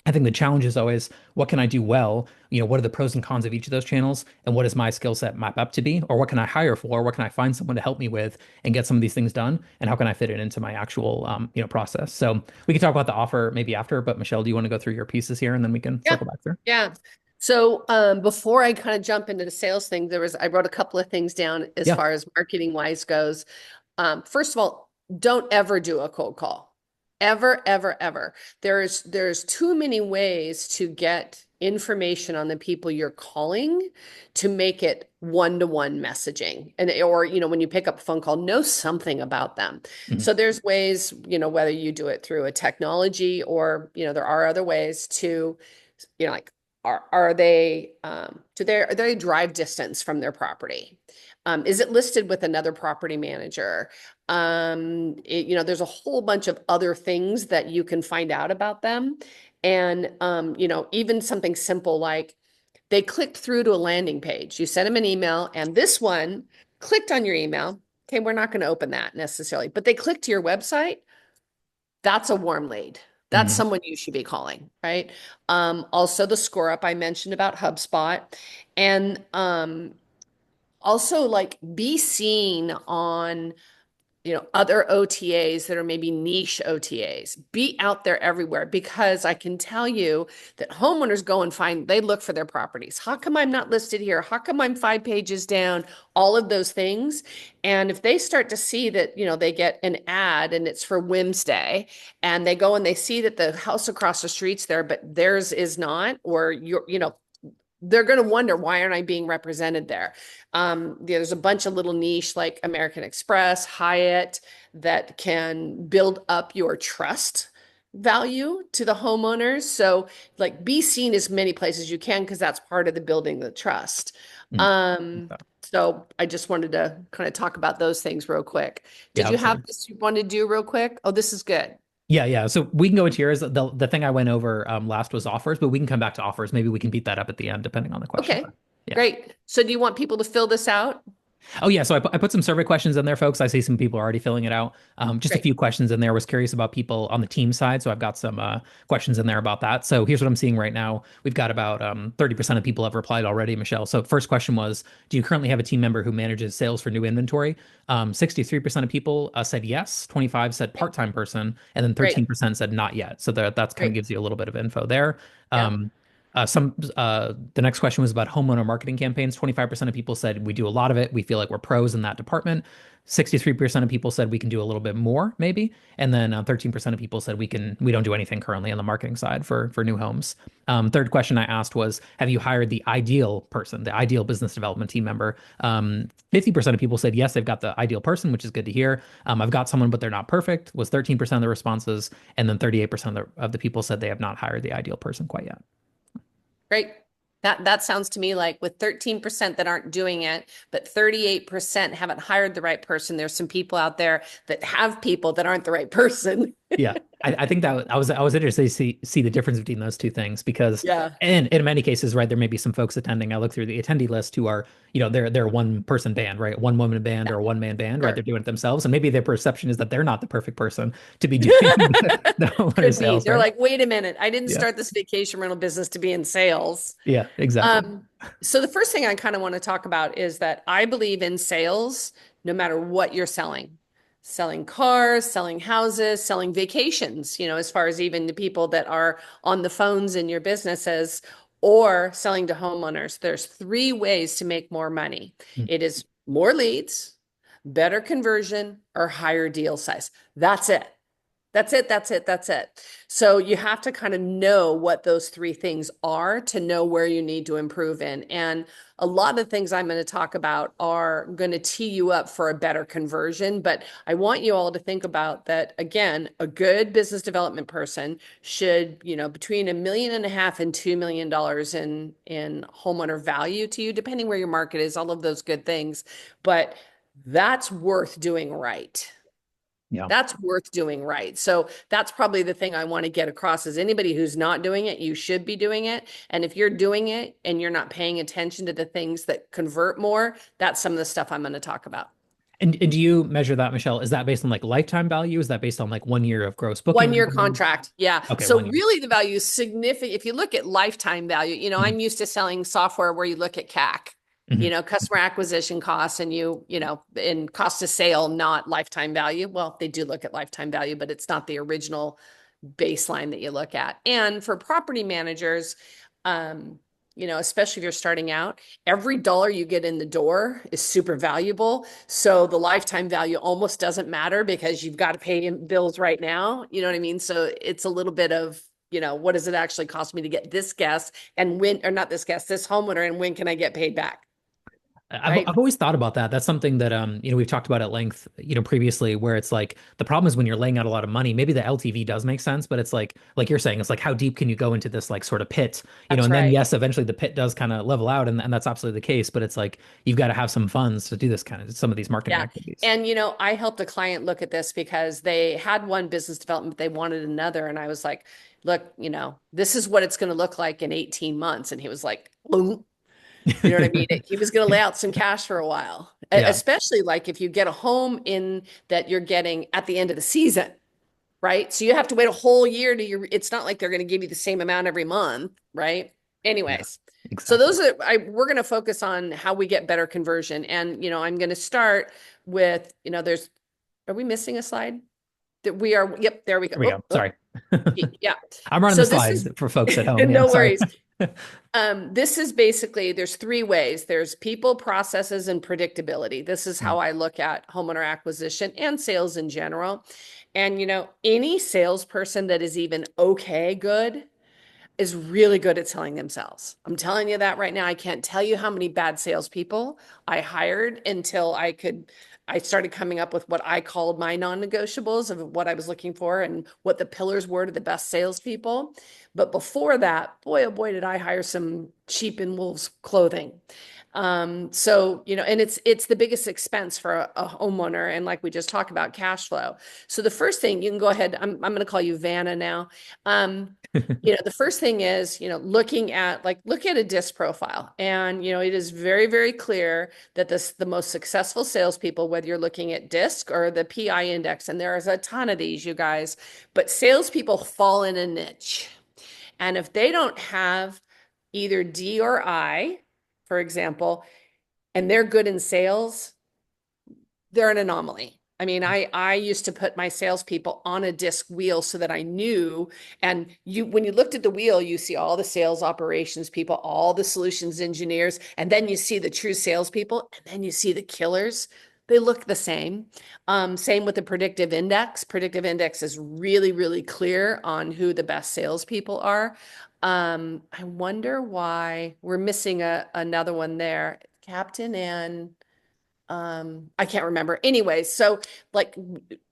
I think the challenge is always what can I do well? What are the pros and cons of each of those channels? And what does my skill set map up to be? Or what can I hire for? What can I find someone to help me with and get some of these things done? And how can I fit it into my actual, process? So we can talk about the offer maybe after, but Michelle, do you want to go through your pieces here and then we can Yeah, circle back through? yeah. So before I kind of jump into the sales thing, I wrote a couple of things down as Yeah. far as marketing wise goes. First of all, don't ever do a cold call. Ever, ever, ever. There's too many ways to get information on the people you're calling to make it one-to-one messaging. Or when you pick up a phone call, know something about them. Mhm. So there's ways, whether you do it through a technology or, there are other ways to, like are they are they drive distance from their property? Is it listed with another property manager? There's a whole bunch of other things that you can find out about them. And, even something simple like they clicked through to a landing page. You sent them an email, and this one clicked on your email. Okay, we're not going to open that necessarily, but they clicked to your website. That's a warm lead. That's Mhm. someone you should be calling, right? Also the score up I mentioned about HubSpot. And also like be seen on other OTAs that are maybe niche OTAs. Be out there everywhere because I can tell you that homeowners go and they look for their properties. How come I'm not listed here? How come I'm 5 pages down? All of those things. And if they start to see that, they get an ad and it's for Wednesday and they go and they see that the house across the street's there, but theirs is not, or they're going to wonder, why aren't I being represented there? There's a bunch of little niche like American Express, Hyatt that can build up your trust value to the homeowners. So like be seen as many places as you can because that's part of the building the trust. Mhm. Um, so I just wanted to kind of talk about those things real quick. Did Yeah, you have absolutely. this you wanted to do real quick? Oh, this is good. Yeah, yeah. So we can go into yours. The thing I went over last was offers, but we can come back to offers. Maybe we can beat that up at the end, depending on the question. Okay, But yeah. great. So do you want people to fill this out? Oh yeah, so I put some survey questions in there, folks. I see some people are already filling it out. Just a Great. few questions in there. Was curious about people on the team side, so I've got some questions in there about that. So here's what I'm seeing right now. We've got about 30% of people have replied already, Michelle. So first question was, do you currently have a team member who manages sales for new inventory? 63% of people said yes, 25 said Okay. part-time person, and then Great. 13% said not yet. So that's kind of Great. gives you a little bit of info there. Yeah. Um, the next question was about homeowner marketing campaigns. 25% of people said we do a lot of it. We feel like we're pros in that department. 63% of people said we can do a little bit more, maybe. And then 13% of people said we don't do anything currently on the marketing side for new homes. Third question I asked was, have you hired the ideal person, the ideal business development team member? 50% of people said yes, they've got the ideal person, which is good to hear. I've got someone, but they're not perfect, was 13% of the responses. And then 38% of the people said they have not hired the ideal person quite yet. Great. That sounds to me like with 13% that aren't doing it, but 38% haven't hired the right person. There's some people out there that have people that aren't the right person. Yeah, I think that I was interested to see the difference between those two things because Yeah. and in many cases, right, there may be some folks attending. I look through the attendee list who are, they're a one person band, right? One woman band Yeah, or a one man band, right? sure. They're doing it themselves. And maybe their perception is that they're not the perfect person to be doing the homeowner Could be. sales, They're right? like, wait a minute, I didn't Yeah. start this vacation rental business to be in sales. Yeah, exactly. Um, so the first thing I kind of want to talk about is that I believe in sales, no matter what you're selling. Selling cars, selling houses, selling vacations, as far as even the people that are on the phones in your businesses or selling to homeowners. There's three ways to make more money. Mm. It is more leads, better conversion, or higher deal size. That's it. That's it. That's it. That's it. So you have to kind of know what those three things are to know where you need to improve in. And a lot of things I'm going to talk about are going to tee you up for a better conversion. But I want you all to think about that again, a good business development person should, between $1.5 million and $2 million in homeowner value to you, depending where your market is, all of those good things. But that's worth doing right. Yeah. That's worth doing right. So that's probably the thing I want to get across is anybody who's not doing it, you should be doing it. And if you're doing it and you're not paying attention to the things that convert more, that's some of the stuff I'm going to talk about. And do you measure that, Michelle? Is that based on like lifetime value? Is that based on like 1 year of gross booking 1 year revenue? contract. Yeah. Okay, So 1 year. really the value is significant. If you look at lifetime value, Mhm, I'm used to selling software where you look at CAC, mhm. customer acquisition costs and in cost of sale, not lifetime value. Well, they do look at lifetime value, but it's not the original baseline that you look at. And for property managers, especially if you're starting out, every dollar you get in the door is super valuable. So the lifetime value almost doesn't matter because you've got to pay bills right now. You know what I mean? So it's a little bit of, what does it actually cost me to get this guest and when, or not this guest, this homeowner, and when can I get paid back? I've Right? always thought about that. That's something that we've talked about at length, previously, where it's like the problem is when you're laying out a lot of money, maybe the LTV does make sense, but it's like you're saying, it's like how deep can you go into this like sort of pit, That's and then right. yes, eventually the pit does kind of level out, and that's absolutely the case, but it's like you've got to have some funds to do this kind of some of these marketing Yeah. activities. And, I helped a client look at this because they had one business development, they wanted another. And I was like, look, this is what it's going to look like in 18 months. And he was like, "Mm." You know what I mean? He was going to lay out some cash for a while, Yeah, especially like if you get a home in that you're getting at the end of the season, right? So you have to wait a whole year it's not like they're going to give you the same amount every month, right? yeah, Anyways, so exactly. we're going to focus on how we get better conversion. And, I'm going to start with, are we missing a slide? That we are, yep, there we go. There we Oh, go. oh, Sorry. yeah. I'm running the So this slides is, for folks at home. Yeah, no sorry. worries. This is basically, there's three ways. There's people, processes, and predictability. This is Mm, how I look at homeowner acquisition and sales in general. And, any salesperson that is even okay good is really good at selling themselves. I'm telling you that right now. I can't tell you how many bad salespeople I hired until I started coming up with what I called my non-negotiables of what I was looking for and what the pillars were to the best salespeople. But before that, boy, oh boy, did I hire some sheep in wolves clothing. So, and it's the biggest expense for a homeowner. And like we just talked about cash flow. So the first thing you can go ahead, I'm going to call you Vanna now. The first thing is, looking at look at a disc profile. And, it is very, very clear that the most successful salespeople, whether you're looking at disc or the PI index, and there's a ton of these, you guys, but salespeople fall in a niche. And if they don't have either D or I, for example, and they're good in sales, they're an anomaly. I mean, I used to put my salespeople on a disc wheel so that I knew. And when you looked at the wheel, you see all the sales operations people, all the solutions engineers, and then you see the true salespeople, and then you see the killers. They look the same. Same with the predictive index. Predictive index is really, really clear on who the best salespeople are. I wonder why we're missing another one there. Captain and I can't remember. Anyway, so like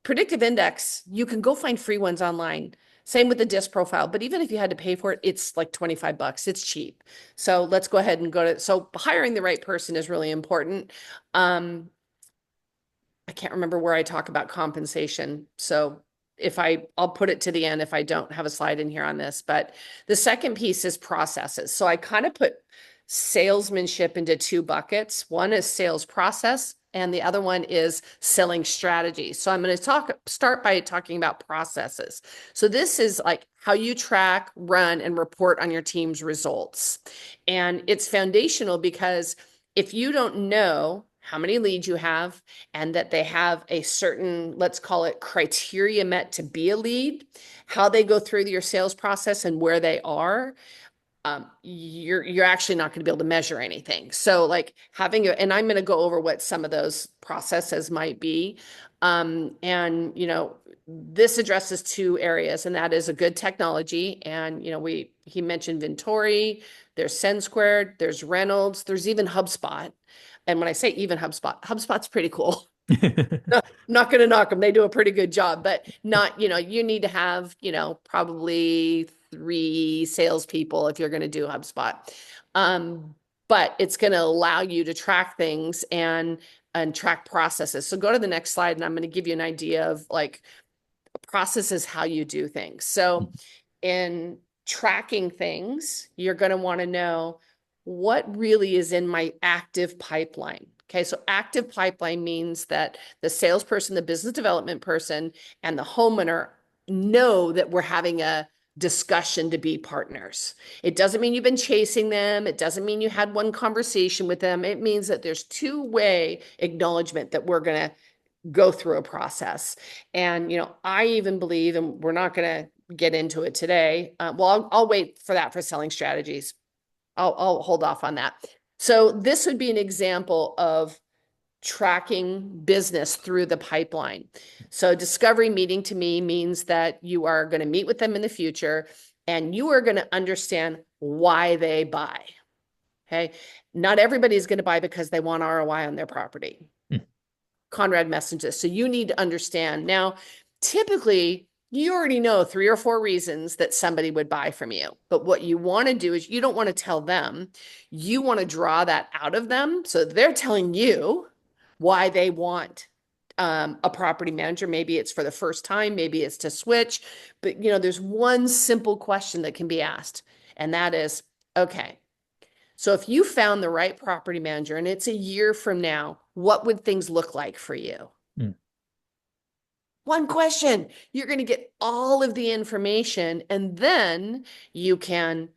predictive index, you can go find free ones online. Same with the disc profile, but even if you had to pay for it, it's like 25 bucks. It's cheap. So let's go ahead and so hiring the right person is really important. I can't remember where I talk about compensation. So I'll put it to the end if I don't have a slide in here on this, but the second piece is processes. So I kind of put salesmanship into two buckets. One is sales process and the other one is selling strategy. So I'm going to start by talking about processes. So this is like how you track, run, and report on your team's results. And it's foundational because if you don't know how many leads you have and that they have a certain, let's call it criteria met to be a lead, how they go through your sales process and where they are, you're actually not going to be able to measure anything. So like and I'm going to go over what some of those processes might be. And this addresses two areas, and that is a good technology. And he mentioned Vintori, there's Send Squared, there's Reynolds, there's even HubSpot. And when I say even HubSpot's pretty cool. No, I'm not going to knock them. They do a pretty good job, but not, you need to have, probably 3 salespeople if you're going to do HubSpot. But it's going to allow you to track things and track processes. So go to the next slide and I'm going to give you an idea of like processes, how you do things. So in tracking things, you're going to want to know what really is in my active pipeline. Okay, so active pipeline means that the salesperson, the business development person, and the homeowner know that we're having a discussion to be partners. It doesn't mean you've been chasing them. It doesn't mean you had one conversation with them. It means that there's two-way acknowledgement that we're going to go through a process. And, I even believe, and we're not going to get into it today. I'll wait for that for selling strategies. I'll hold off on that. So this would be an example of tracking business through the pipeline. So discovery meeting to me means that you are going to meet with them in the future and you are going to understand why they buy. Okay. Not everybody is going to buy because they want ROI on their property. Conrad messages. So you need to understand. Now, typically, you already know 3 or 4 reasons that somebody would buy from you. But what you want to do is you don't want to tell them. You want to draw that out of them. So they're telling you why they want a property manager. Maybe it's for the first time. Maybe it's to switch. But, there's one simple question that can be asked. And that is, okay, so if you found the right property manager and it's a year from now, what would things look like for you? One question. You're going to get all of the information and then you can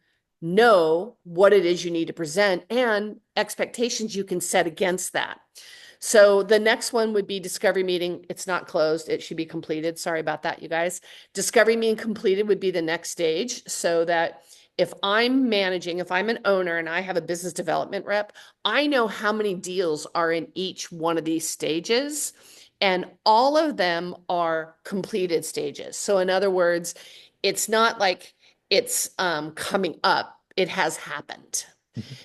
know what it is you need to present and expectations you can set against that. So the next one would be discovery meeting. It's not closed. It should be completed. Sorry about that, you guys. Discovery meeting completed would be the next stage so that if I'm managing, if I'm an owner and I have a business development rep, I know how many deals are in each one of these stages. And all of them are completed stages. So in other words, it's not like it's coming up. It has happened.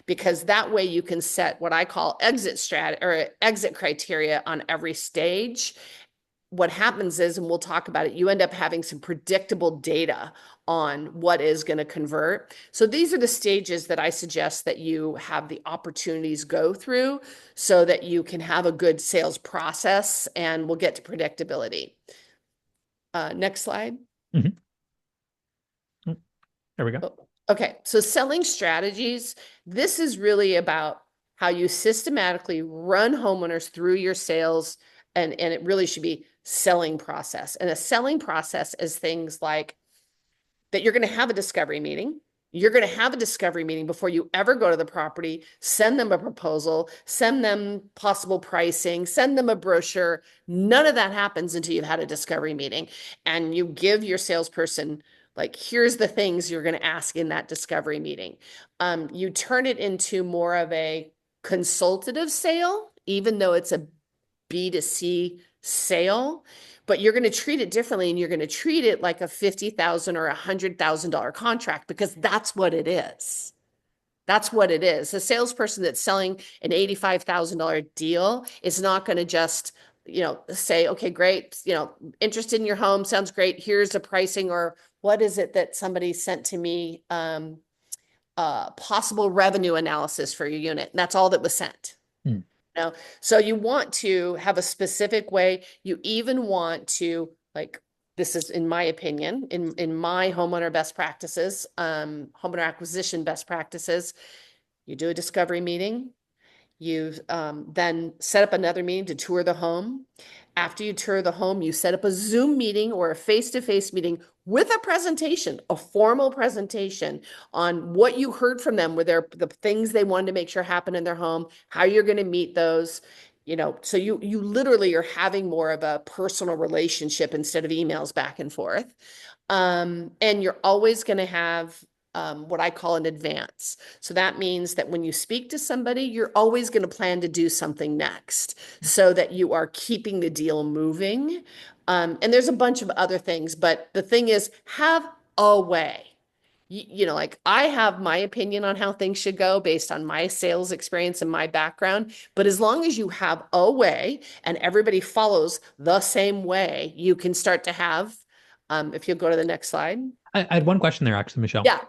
Because that way you can set what I call exit criteria on every stage. What happens is, and we'll talk about it, you end up having some predictable data on what is going to convert. So these are the stages that I suggest that you have the opportunities go through so that you can have a good sales process, and we'll get to predictability. Next slide. There we go. Oh, okay, so selling strategies, this is really about how you systematically run homeowners through your sales, and it really should be selling process. And a selling process is things like that you're going to have a discovery meeting. You're going to have a discovery meeting before you ever go to the property, send them a proposal, send them possible pricing, send them a brochure. None of that happens until you've had a discovery meeting. And you give your salesperson, like, here's the things you're going to ask in that discovery meeting. You turn it into more of a consultative sale, even though it's a B2C sale, but you're going to treat it differently, and you're going to treat it like a $50,000 or $100,000 contract, because that's what it is. That's what it is. A salesperson that's selling an $85,000 deal is not going to just, say, okay, great, interested in your home, sounds great. Here's the pricing, or what is it that somebody sent to me? Possible revenue analysis for your unit. And that's all that was sent. Hmm. So you want to have a specific way. You even want to, like, this is in my opinion, in my homeowner best practices, homeowner acquisition best practices, you do a discovery meeting. You then set up another meeting to tour the home. After you tour the home, you set up a Zoom meeting or a face-to-face meeting with a presentation, a formal presentation on what you heard from them, were there the things they wanted to make sure happen in their home, how you're going to meet those. So you literally are having more of a personal relationship instead of emails back and forth. And you're always going to have what I call an advance. So that means that when you speak to somebody, you're always going to plan to do something next, so that you are keeping the deal moving. And there's a bunch of other things, but the thing is, have a way. Like, I have my opinion on how things should go based on my sales experience and my background. But as long as you have a way and everybody follows the same way, you can start to have, if you'll go to the next slide. I had one question there, actually, Michelle. Yeah,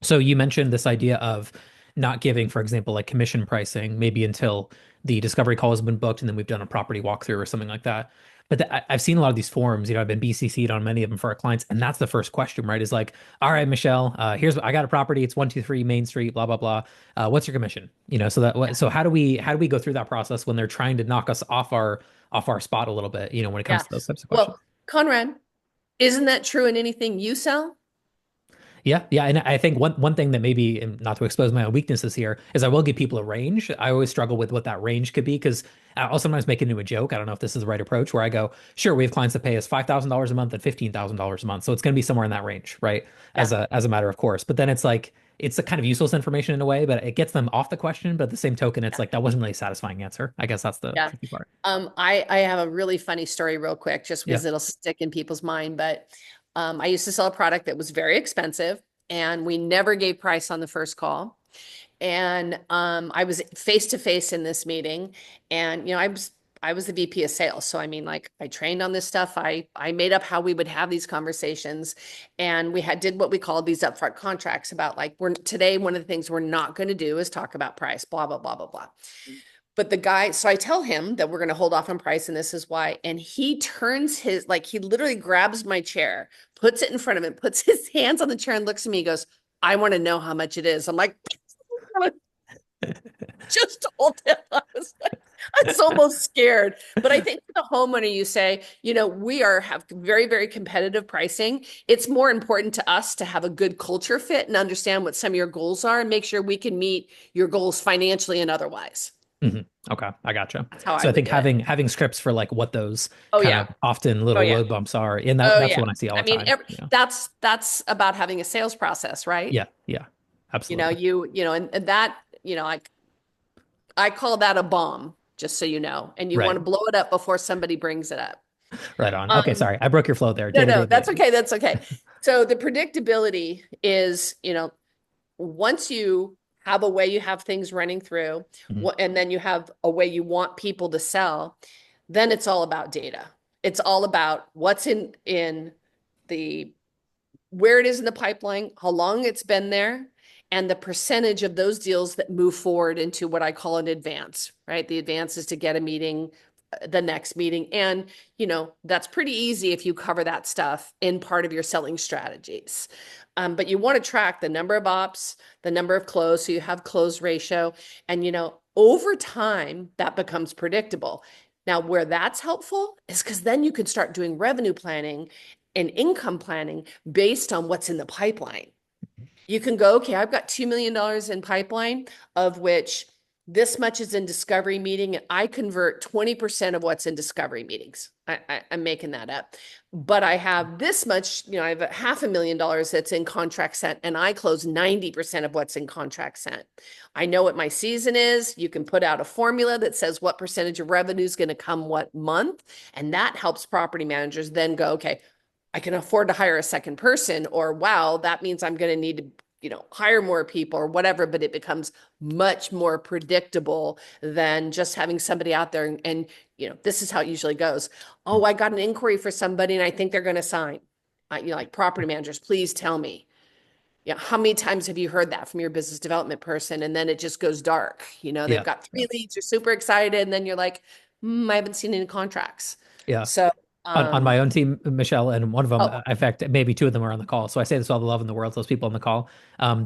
So you mentioned this idea of not giving, for example, like commission pricing, maybe until the discovery call has been booked and then we've done a property walkthrough or something like that. But I've seen a lot of these forums, I've been BCC'd on many of them for our clients, and that's the first question, right? Is like, all right, Michelle, here's I got a property, it's 123 Main Street, blah blah blah. What's your commission? So how do we go through that process when they're trying to knock us off our spot a little bit, when it comes yeah. to those types of questions? Well, Conrad, isn't that true in anything you sell? Yeah, yeah, and I think one thing that maybe, and not to expose my own weaknesses here, is I will give people a range. I always struggle with what that range could be, because I'll sometimes make it into a joke. I don't know if this is the right approach, where I go, sure, we have clients that pay us $5,000 a month and $15,000 a month, so it's going to be somewhere in that range, right? As Yeah, a matter of course. But then it's like it's a kind of useless information in a way, but it gets them off the question. But at the same token, it's yeah, like that wasn't really a satisfying answer. I guess that's the yeah. tricky part. I have a really funny story real quick, just Yeah. because it'll stick in people's mind. But I used to sell a product that was very expensive, and we never gave price on the first call. And I was face to face in this meeting, and I was the VP of sales. So I mean, like, I trained on this stuff. I made up how we would have these conversations, and we did what we called these upfront contracts about, like, we're today, one of the things we're not going to do is talk about price, blah, blah, blah, blah, blah. But the guy, so I tell him that we're going to hold off on price, and this is why. And he turns he literally grabs my chair, puts it in front of him, puts his hands on the chair and looks at me. He goes, I want to know how much it is. I'm like, just told him. I was almost scared. But I think for the homeowner, you say, we have very, very competitive pricing. It's more important to us to have a good culture fit and understand what some of your goals are, and make sure we can meet your goals financially and otherwise. Hmm. Okay, I gotcha. That's how I So I would think do it. having scripts for like what those Oh kind yeah. of often Oh little yeah. road bumps are, and that Oh that's yeah. what I see all I the mean, time. that's about having a sales process, right? Yeah, yeah, absolutely. And that, I call that a bomb, just so you know, and you want Right, to blow it up before somebody brings it up. right on. Okay, Um, sorry, I broke your flow there. no, Data, no, data, that's data. okay. That's okay. So the predictability is, once you have a way you have things running through, Mhm. and then you have a way you want people to sell, then it's all about data. It's all about what's in the where it is in the pipeline, how long it's been there, and the percentage of those deals that move forward into what I call an advance, right? The advance is to get a meeting the next meeting. And, that's pretty easy if you cover that stuff in part of your selling strategies. But you want to track the number of ops, the number of close, so you have close ratio. And, over time, that becomes predictable. Now, where that's helpful is because then you can start doing revenue planning and income planning based on what's in the pipeline. You can go, okay, I've got $2 million in pipeline, of which this much is in discovery meeting. And I convert 20% of what's in discovery meetings. I'm making that up. But I have this much, I have $500,000 that's in contract sent, and I close 90% of what's in contract sent. I know what my season is. You can put out a formula that says what percentage of revenue is going to come what month. And that helps property managers then go, okay, I can afford to hire a second person, or wow, that means I'm going to need to, hire more people or whatever, but it becomes much more predictable than just having somebody out there. And this is how it usually goes. Oh, I got an inquiry for somebody and I think they're going to sign. Like property managers, please tell me. Yeah, how many times have you heard that from your business development person? And then it just goes dark. They've Yeah. got three leads, you're super excited, and then you're like, I haven't seen any contracts. Yeah. So, On my own team, Michelle, and one of them, oh, in fact, maybe two of them are on the call. So I say this with all the love in the world. Those people on the call,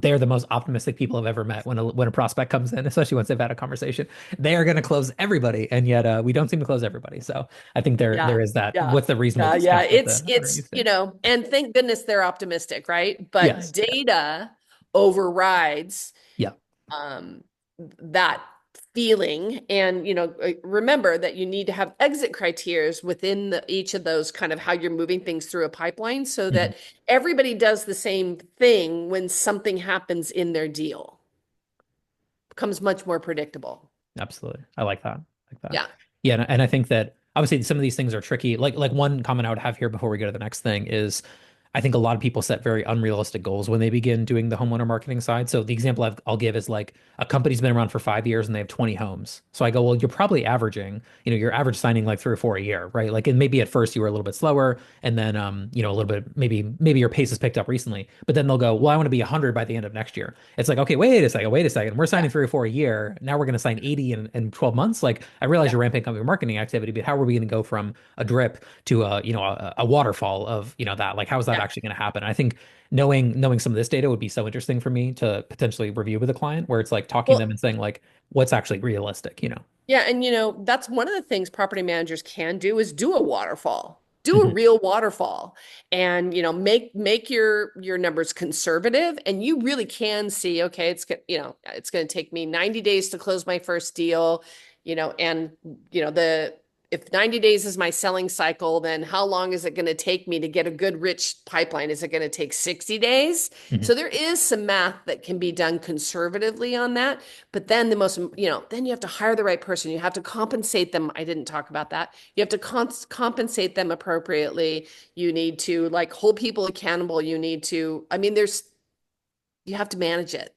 they are the most optimistic people I've ever met. When a prospect comes in, especially once they've had a conversation, they are going to close everybody, and yet we don't seem to close everybody. So I think there yeah, is that. yeah, What's the reasonable yeah. discount that It's the are it's used to? and thank goodness they're optimistic, right? But Yes. Yeah. data overrides Yeah. um, that feeling. And remember that you need to have exit criteria within each of those, kind of how you're moving things through a pipeline, so Mhm. that everybody does the same thing when something happens in their deal. Becomes much more predictable. Absolutely. I like that. Like that. Yeah. Yeah, and I think that obviously some of these things are tricky. Like one comment I would have here before we go to the next thing is I think a lot of people set very unrealistic goals when they begin doing the homeowner marketing side. So the example I'll give is like a company's been around for 5 years and they have 20 homes. So I go, well, you're probably averaging, your average signing like 3 or 4 a year, right? Like, and maybe at first you were a little bit slower, and then, a little bit, maybe your pace has picked up recently. But then they'll go, well, I want to be 100 by the end of next year. It's like, okay, wait a second, wait a second. We're signing 3 or 4 a year. Now we're going to sign 80 in 12 months. Like, I realize Yeah. you're ramping up your marketing activity, but how are we going to go from a drip to a waterfall of, that? Like, how is that Yeah. actually going to happen? I think knowing some of this data would be so interesting for me to potentially review with a client, where it's like talking to them Well, and saying like, what's actually realistic? yeah, and that's one of the things property managers can do, is do a waterfall. Do a Mhm. real waterfall, and make your numbers conservative, and you really can see, okay, it's going to take me 90 days to close my first deal, and the if 90 days is my selling cycle, then how long is it going to take me to get a good rich pipeline? Is it going to take 60 days? Mhm. So there is some math that can be done conservatively on that. But then then you have to hire the right person. You have to compensate them. I didn't talk about that. You have to compensate them appropriately. You need to like hold people accountable. You have to manage it,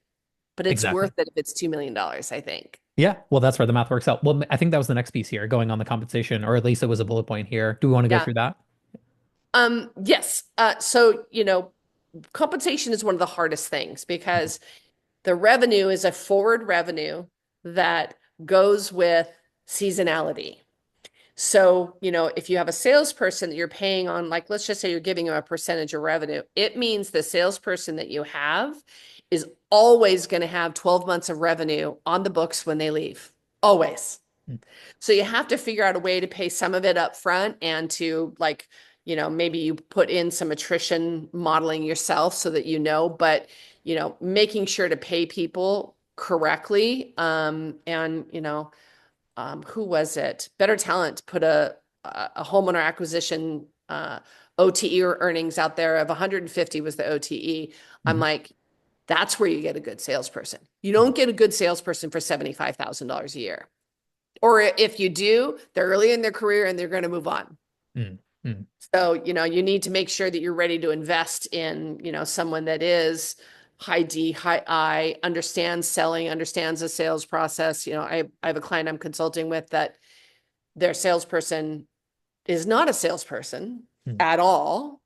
but it's Exactly. worth it if it's $2 million, I think. Yeah, well, that's where the math works out. Well, I think that was the next piece here, going on the compensation, or at least it was a bullet point here. Do we want to go Yeah. through that? Yes. So, compensation is one of the hardest things, because the revenue is a forward revenue that goes with seasonality. So, if you have a salesperson that you're paying on, like, let's just say you're giving them a percentage of revenue, it means the salesperson that you have is always going to have 12 months of revenue on the books when they leave. Always. Mhm. So you have to figure out a way to pay some of it up front, and to like, maybe you put in some attrition modeling yourself so that but making sure to pay people correctly. And who was it? Better Talent put a homeowner acquisition OTE or earnings out there of 150 was the OTE. I'm Mhm. like, that's where you get a good salesperson. You don't get a good salesperson for $75,000 a year. Or if you do, they're early in their career and they're going to move on. Mhm. Mhm. So, you need to make sure that you're ready to invest in, someone that is high D, high I, understands selling, understands the sales process. I have a client I'm consulting with that their salesperson is not a salesperson Mhm. at all,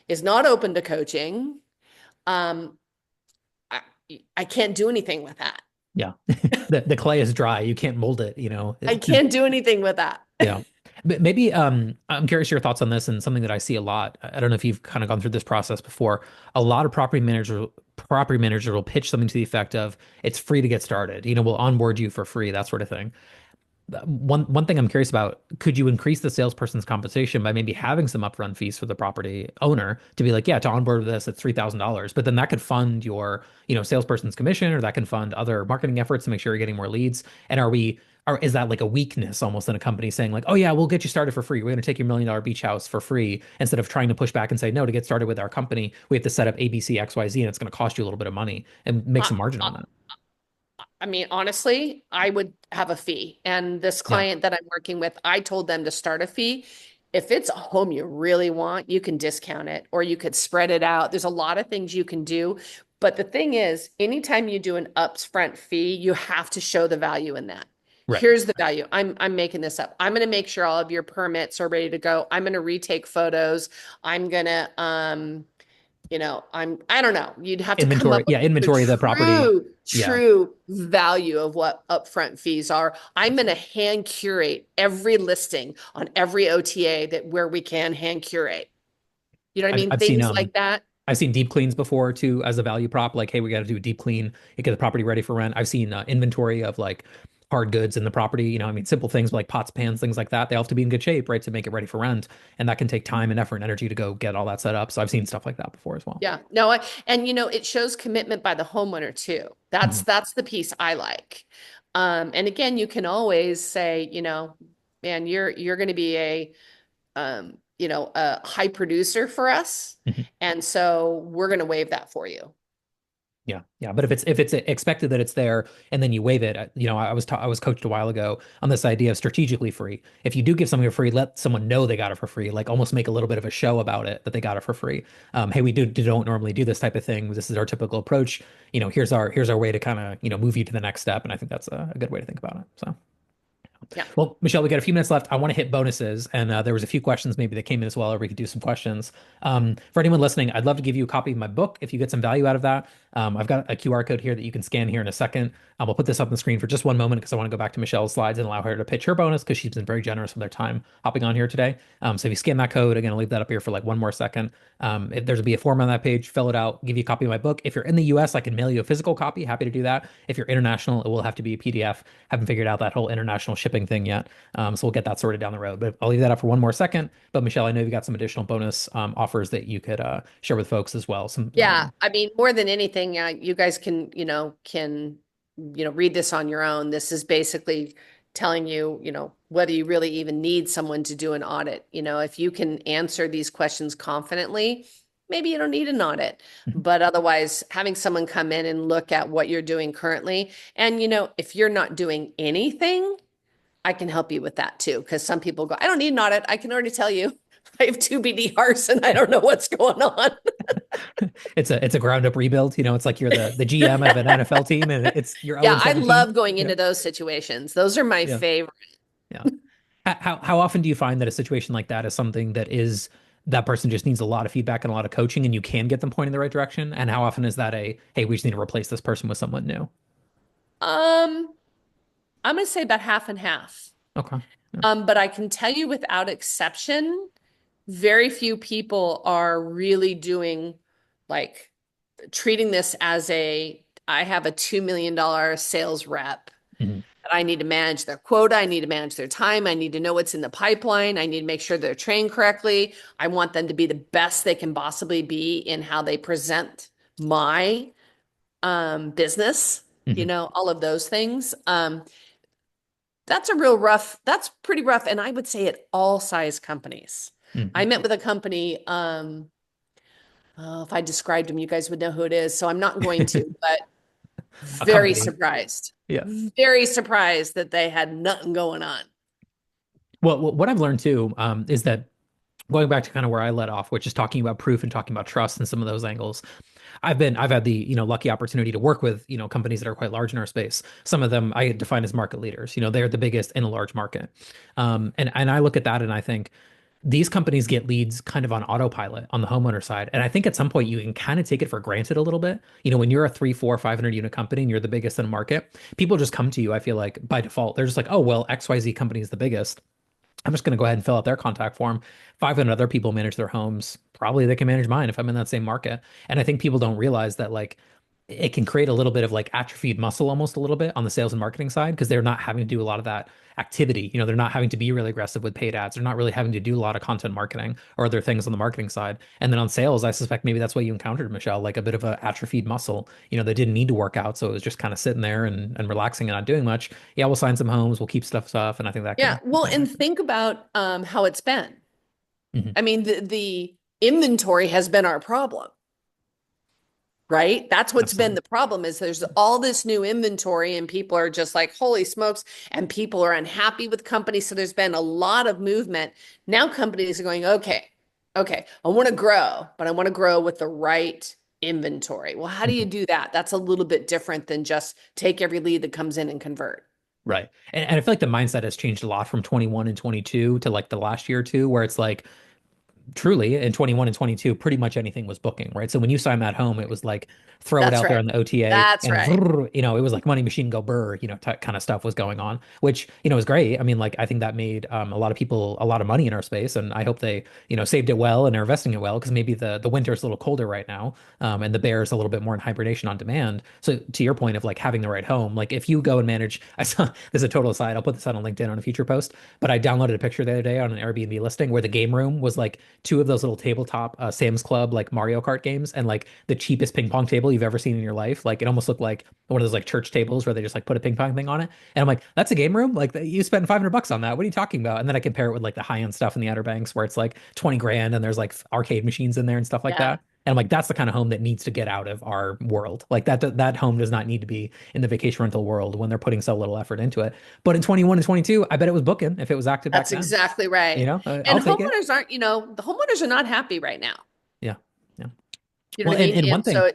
is not open to coaching. Um, I, I can't do anything with that. Yeah. The clay is dry. You can't mold it. I can't do anything with that. Yeah. Maybe I'm curious your thoughts on this and something that I see a lot. I don't know if you've kind of gone through this process before. A lot of property managers will pitch something to the effect of it's free to get started. We'll onboard you for free, that sort of thing. One thing I'm curious about, could you increase the salesperson's compensation by maybe having some upfront fees for the property owner to be like, yeah, to onboard this, it's $3,000, but then that could fund your, salesperson's commission, or that can fund other marketing efforts to make sure you're getting more leads. And is that like a weakness almost in a company saying like, oh yeah, we'll get you started for free. We're going to take your $1 million beach house for free, instead of trying to push back and say, no, to get started with our company, we have to set up A, B, C, X, Y, Z, and it's going to cost you a little bit of money and make I, some margin I on that. I mean, honestly, I would have a fee. And this Yeah. client that I'm working with, I told them to start a fee. If it's a home you really want, you can discount it or you could spread it out. There's a lot of things you can do. But the thing is, anytime you do an upfront fee, you have to show the value in that. Right. Here's the value. I'm making this up. I'm going to make sure all of your permits are ready to go. I'm going to retake photos. I'm going to I don't know. You'd have to come Inventory. up with Yeah. the Inventory of the property. Yeah. true value of what upfront fees are. I'm going to hand curate every listing on every OTA that where we can hand curate. You know what I I've mean? I've seen Things like that. I've seen deep cleans before too as a value prop. Like, hey, we got to do a deep clean, get the property ready for rent. I've seen inventory of like hard goods in the property. I mean, simple things like pots, pans, things like that. They all have to be in good shape, right, to make it ready for rent, and that can take time and effort and energy to go get all that set up. So I've seen stuff like that before as well. Yeah. No, and it shows commitment by the homeowner too. That's Mhm. that's the piece I like. And again, you can always say, man, you're going to be a high producer for us. Mhm. And so we're going to waive that for you. Yeah, yeah. But if it's expected that it's there and then you waive it, I was coached a while ago on this idea of strategically free. If you do give something for free, let someone know they got it for free. Like almost make a little bit of a show about it that they got it for free. Hey, we don't normally do this type of thing. This is our typical approach. Here's our way to kind of move you to the next step. And I think that's a good way to think about it. So. Yeah. Well, Michelle, we got a few minutes left. I want to hit bonuses, and there was a few questions maybe that came in as well, or we could do some questions. For anyone listening, I'd love to give you a copy of my book if you get some value out of that. I've got a QR code here that you can scan here in a second. We'll put this up on the screen for just one moment because I want to go back to Michelle's slides and allow her to pitch her bonus because she's been very generous with her time hopping on here today. So if you scan that code, again, I'll leave that up here for like one more second. If there'll be a form on that page, fill it out, give you a copy of my book. If you're in the US, I can mail you a physical copy. Happy to do that. If you're international, it will have to be a PDF. Haven't figured out that whole international shipping thing yet. So we'll get that sorted down the road. But I'll leave that up for one more second. But Michelle, I know you've got some additional bonus offers that you could share with folks as well. Some Yeah. I mean, more than anything, you guys can read this on your own. This is basically telling you, whether you really even need someone to do an audit. If you can answer these questions confidently, maybe you don't need an audit. But otherwise, having someone come in and look at what you're doing currently. And, if you're not doing anything, I can help you with that too. Because some people go, I don't need an audit. I can already tell you I have two BDRs and I don't know what's going on. it's a ground up rebuild. It's like you're the GM of an NFL team and it's your Yeah, 0 I 17. love going Yeah. into those situations. Those are my Yeah. favorite. Yeah. How often do you find that a situation like that is something that person just needs a lot of feedback and a lot of coaching and you can get them pointed in the right direction? And how often is that hey, we just need to replace this person with someone new? Um, I'm going to say about half and half. Okay. Yeah. But I can tell you without exception, very few people are really doing like treating this as I have a $2 million sales rep. Mhm. And I need to manage their quota. I need to manage their time. I need to know what's in the pipeline. I need to make sure they're trained correctly. I want them to be the best they can possibly be in how they present my business, Mhm. all of those things. That's pretty rough. And I would say at all size companies. I Mhm. met with a company, oh, if I described them, you guys would know who it is. So I'm not going to, but A very company. surprised. Yeah. Very surprised that they had nothing going on. Well, what I've learned too, is that going back to kind of where I let off, which is talking about proof and talking about trust and some of those angles. I've had the, lucky opportunity to work with, companies that are quite large in our space. Some of them I define as market leaders. They're the biggest in a large market. And I look at that and I think these companies get leads kind of on autopilot on the homeowner side. And I think at some point you can kind of take it for granted a little bit. When you're a 3, 4, 500 unit company and you're the biggest in a market, people just come to you, I feel like by default. They're just like, oh, well, XYZ company is the biggest. I'm just going to go ahead and fill out their contact form. 500 other people manage their homes. Probably they can manage mine if I'm in that same market. And I think people don't realize that like it can create a little bit of like atrophied muscle almost a little bit on the sales and marketing side because they're not having to do a lot of that activity. They're not having to be really aggressive with paid ads. They're not really having to do a lot of content marketing or other things on the marketing side. And then on sales, I suspect maybe that's what you encountered, Michelle, like a bit of a atrophied muscle. They didn't need to work out. So it was just kind of sitting there and relaxing and not doing much. Yeah, we'll sign some homes, we'll keep stuff. And I think that Yeah, can well, kind and of think about how it's been. Mhm. I mean, the inventory has been our problem, right? That's what's been Absolutely. the problem is there's all this new inventory and people are just like, holy smokes, and people are unhappy with companies. So there's been a lot of movement. Now companies are going, okay, I want to grow, but I want to grow with the right inventory. Well, how do you Mhm. do that? That's a little bit different than just take every lead that comes in and convert. Right. And I feel like the mindset has changed a lot from 21 and 22 to like the last year or two, where it's like, truly in 21 and 22 pretty much anything was booking, right? So when you signed that home, it was like throw it That's out there right. on the OTA That's and right. vrr, it was like money machine go burr, kind of stuff was going on, which was great. I mean, like I think that made a lot of people a lot of money in our space, and I hope they saved it well and are investing it well, because maybe the winter's a little colder right now, and the bear's a little bit more in hibernation on demand. So to your point of like having the right home, like if you go and manage, I saw this is a total aside, I'll put this out on LinkedIn on a future post, but I downloaded a picture the other day on an Airbnb listing where the game room was like two of those little tabletop Sam's Club like Mario Kart games, and like the cheapest ping pong table you've ever seen in your life. Like it almost looked like one of those like church tables where they just like put a ping pong thing on it. And I'm like, that's a game room? Like you spent $500 on that. What are you talking about? And then I compare it with like the high end stuff in the Outer Banks where it's like 20 grand and there's like arcade machines in there and stuff like Yeah. that. And I'm like, that's the kind of home that needs to get out of our world. Like that home does not need to be in the vacation rental world when they're putting so little effort into it. But in 21 and 22, I bet it was booking if it was active back That's then. exactly right. And I'll take it. homeowners aren't, the homeowners are not happy right now. Yeah. Yeah. You know Well, what I mean? and one And so thing,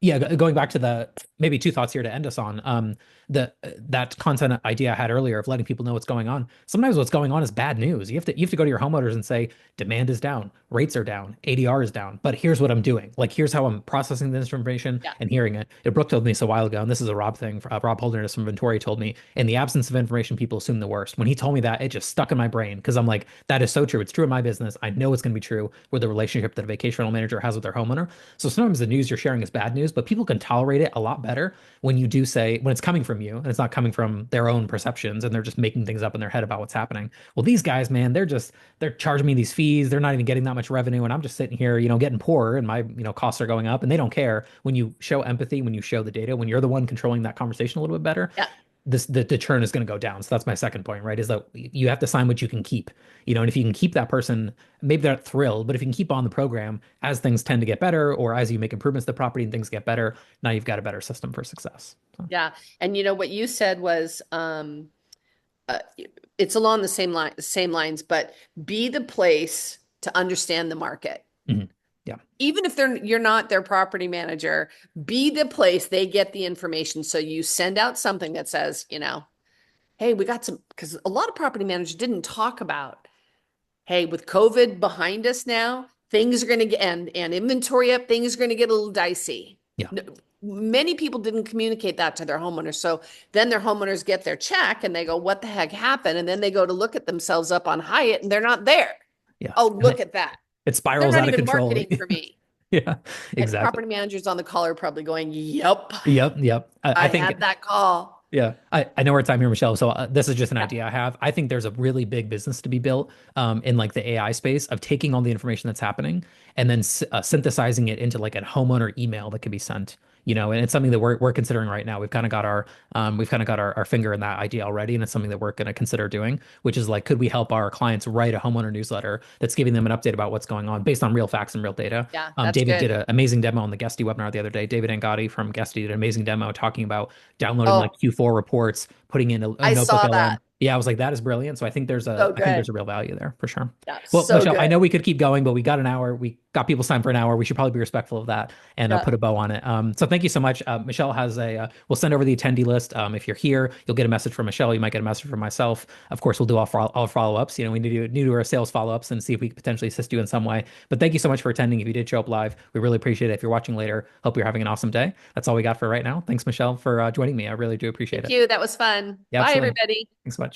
yeah, going back to the maybe two thoughts here to end us on, that content idea I had earlier of letting people know what's going on. Sometimes what's going on is bad news. You have to go to your homeowners and say demand is down, rates are down, ADR is down, but here's what I'm doing. Like here's how I'm processing this information yeah, and hearing it. Brooke told me this a while ago, and this is a Rob thing. Rob Holderness from Ventori told me, in the absence of information, people assume the worst. When he told me that, it just stuck in my brain because I'm like, that is so true. It's true in my business. I know it's going to be true with the relationship that a vacation rental manager has with their homeowner. So sometimes the news you're sharing is bad news, but people can tolerate it a lot better when you do say, when it's coming from you and it's not coming from their own perceptions and they're just making things up in their head about what's happening. Well, these guys, man, they're charging me these fees. They're not even getting that much revenue. And I'm just sitting here, getting poorer and my, costs are going up and they don't care. When you show empathy, when you show the data, when you're the one controlling that conversation a little bit better, yeah, the churn is going to go down. So that's my second point, right? Is that you have to sign what you can keep, and if you can keep that person, maybe they're not thrilled, but if you can keep on the program as things tend to get better, or as you make improvements to the property and things get better, now you've got a better system for success. So, yeah. And what you said was, uh, it's along the same lines, but be the place to understand the market. mhm. Yeah, Even if you're not their property manager, be the place they get the information. So you send out something that says, hey, we got some, because a lot of property managers didn't talk about, hey, with COVID behind us now, things are going to get, and inventory up, things are going to get a little dicey. yeah, Many people didn't communicate that to their homeowners. So then their homeowners get their check and they go, what the heck happened? And then they go to look at themselves up on Hyatt and they're not there. yeah. Oh, And look at that. it They're spirals not out of even control. marketing for me. Yeah, And exactly. property managers on the call are probably going, yep, Yep, yep. I I think had that call. Yeah, I know we're at time here, Michelle. So this is just an Yeah, idea I have. I think there's a really big business to be built in like the AI space of taking all the information that's happening and then synthesizing it into like a homeowner email that can be sent. And it's something that we're considering right now. We've kind of got our finger in that idea already, and it's something that we're going to consider doing. Which is like, could we help our clients write a homeowner newsletter that's giving them an update about what's going on based on real facts and real data? yeah, that's David did good. an amazing demo on the Guesty webinar the other day. David Angotti from Guesty did an amazing demo talking about downloading like Oh, Q4 reports, putting in a I notebook saw LM. that. Yeah, I was like, that is brilliant. So I think there's a So I think there's good. a real value there for sure. Yeah, Well, so Michelle, I good. know we could keep going, but we got an hour. We got people's time for an hour. We should probably be respectful of that and Yeah. put a bow on it. So thank you so much. Michelle has we'll send over the attendee list. If you're here, you'll get a message from Michelle. You might get a message from myself. Of course, we'll do all follow-ups. We need to do our sales follow-ups and see if we can potentially assist you in some way. But thank you so much for attending. If you did show up live, we really appreciate it. If you're watching later, hope you're having an awesome day. That's all we got for right now. Thanks, Michelle, for joining me. I really do appreciate Thank it. you. That was fun. Yeah, Bye, absolutely. everybody. Thanks so much.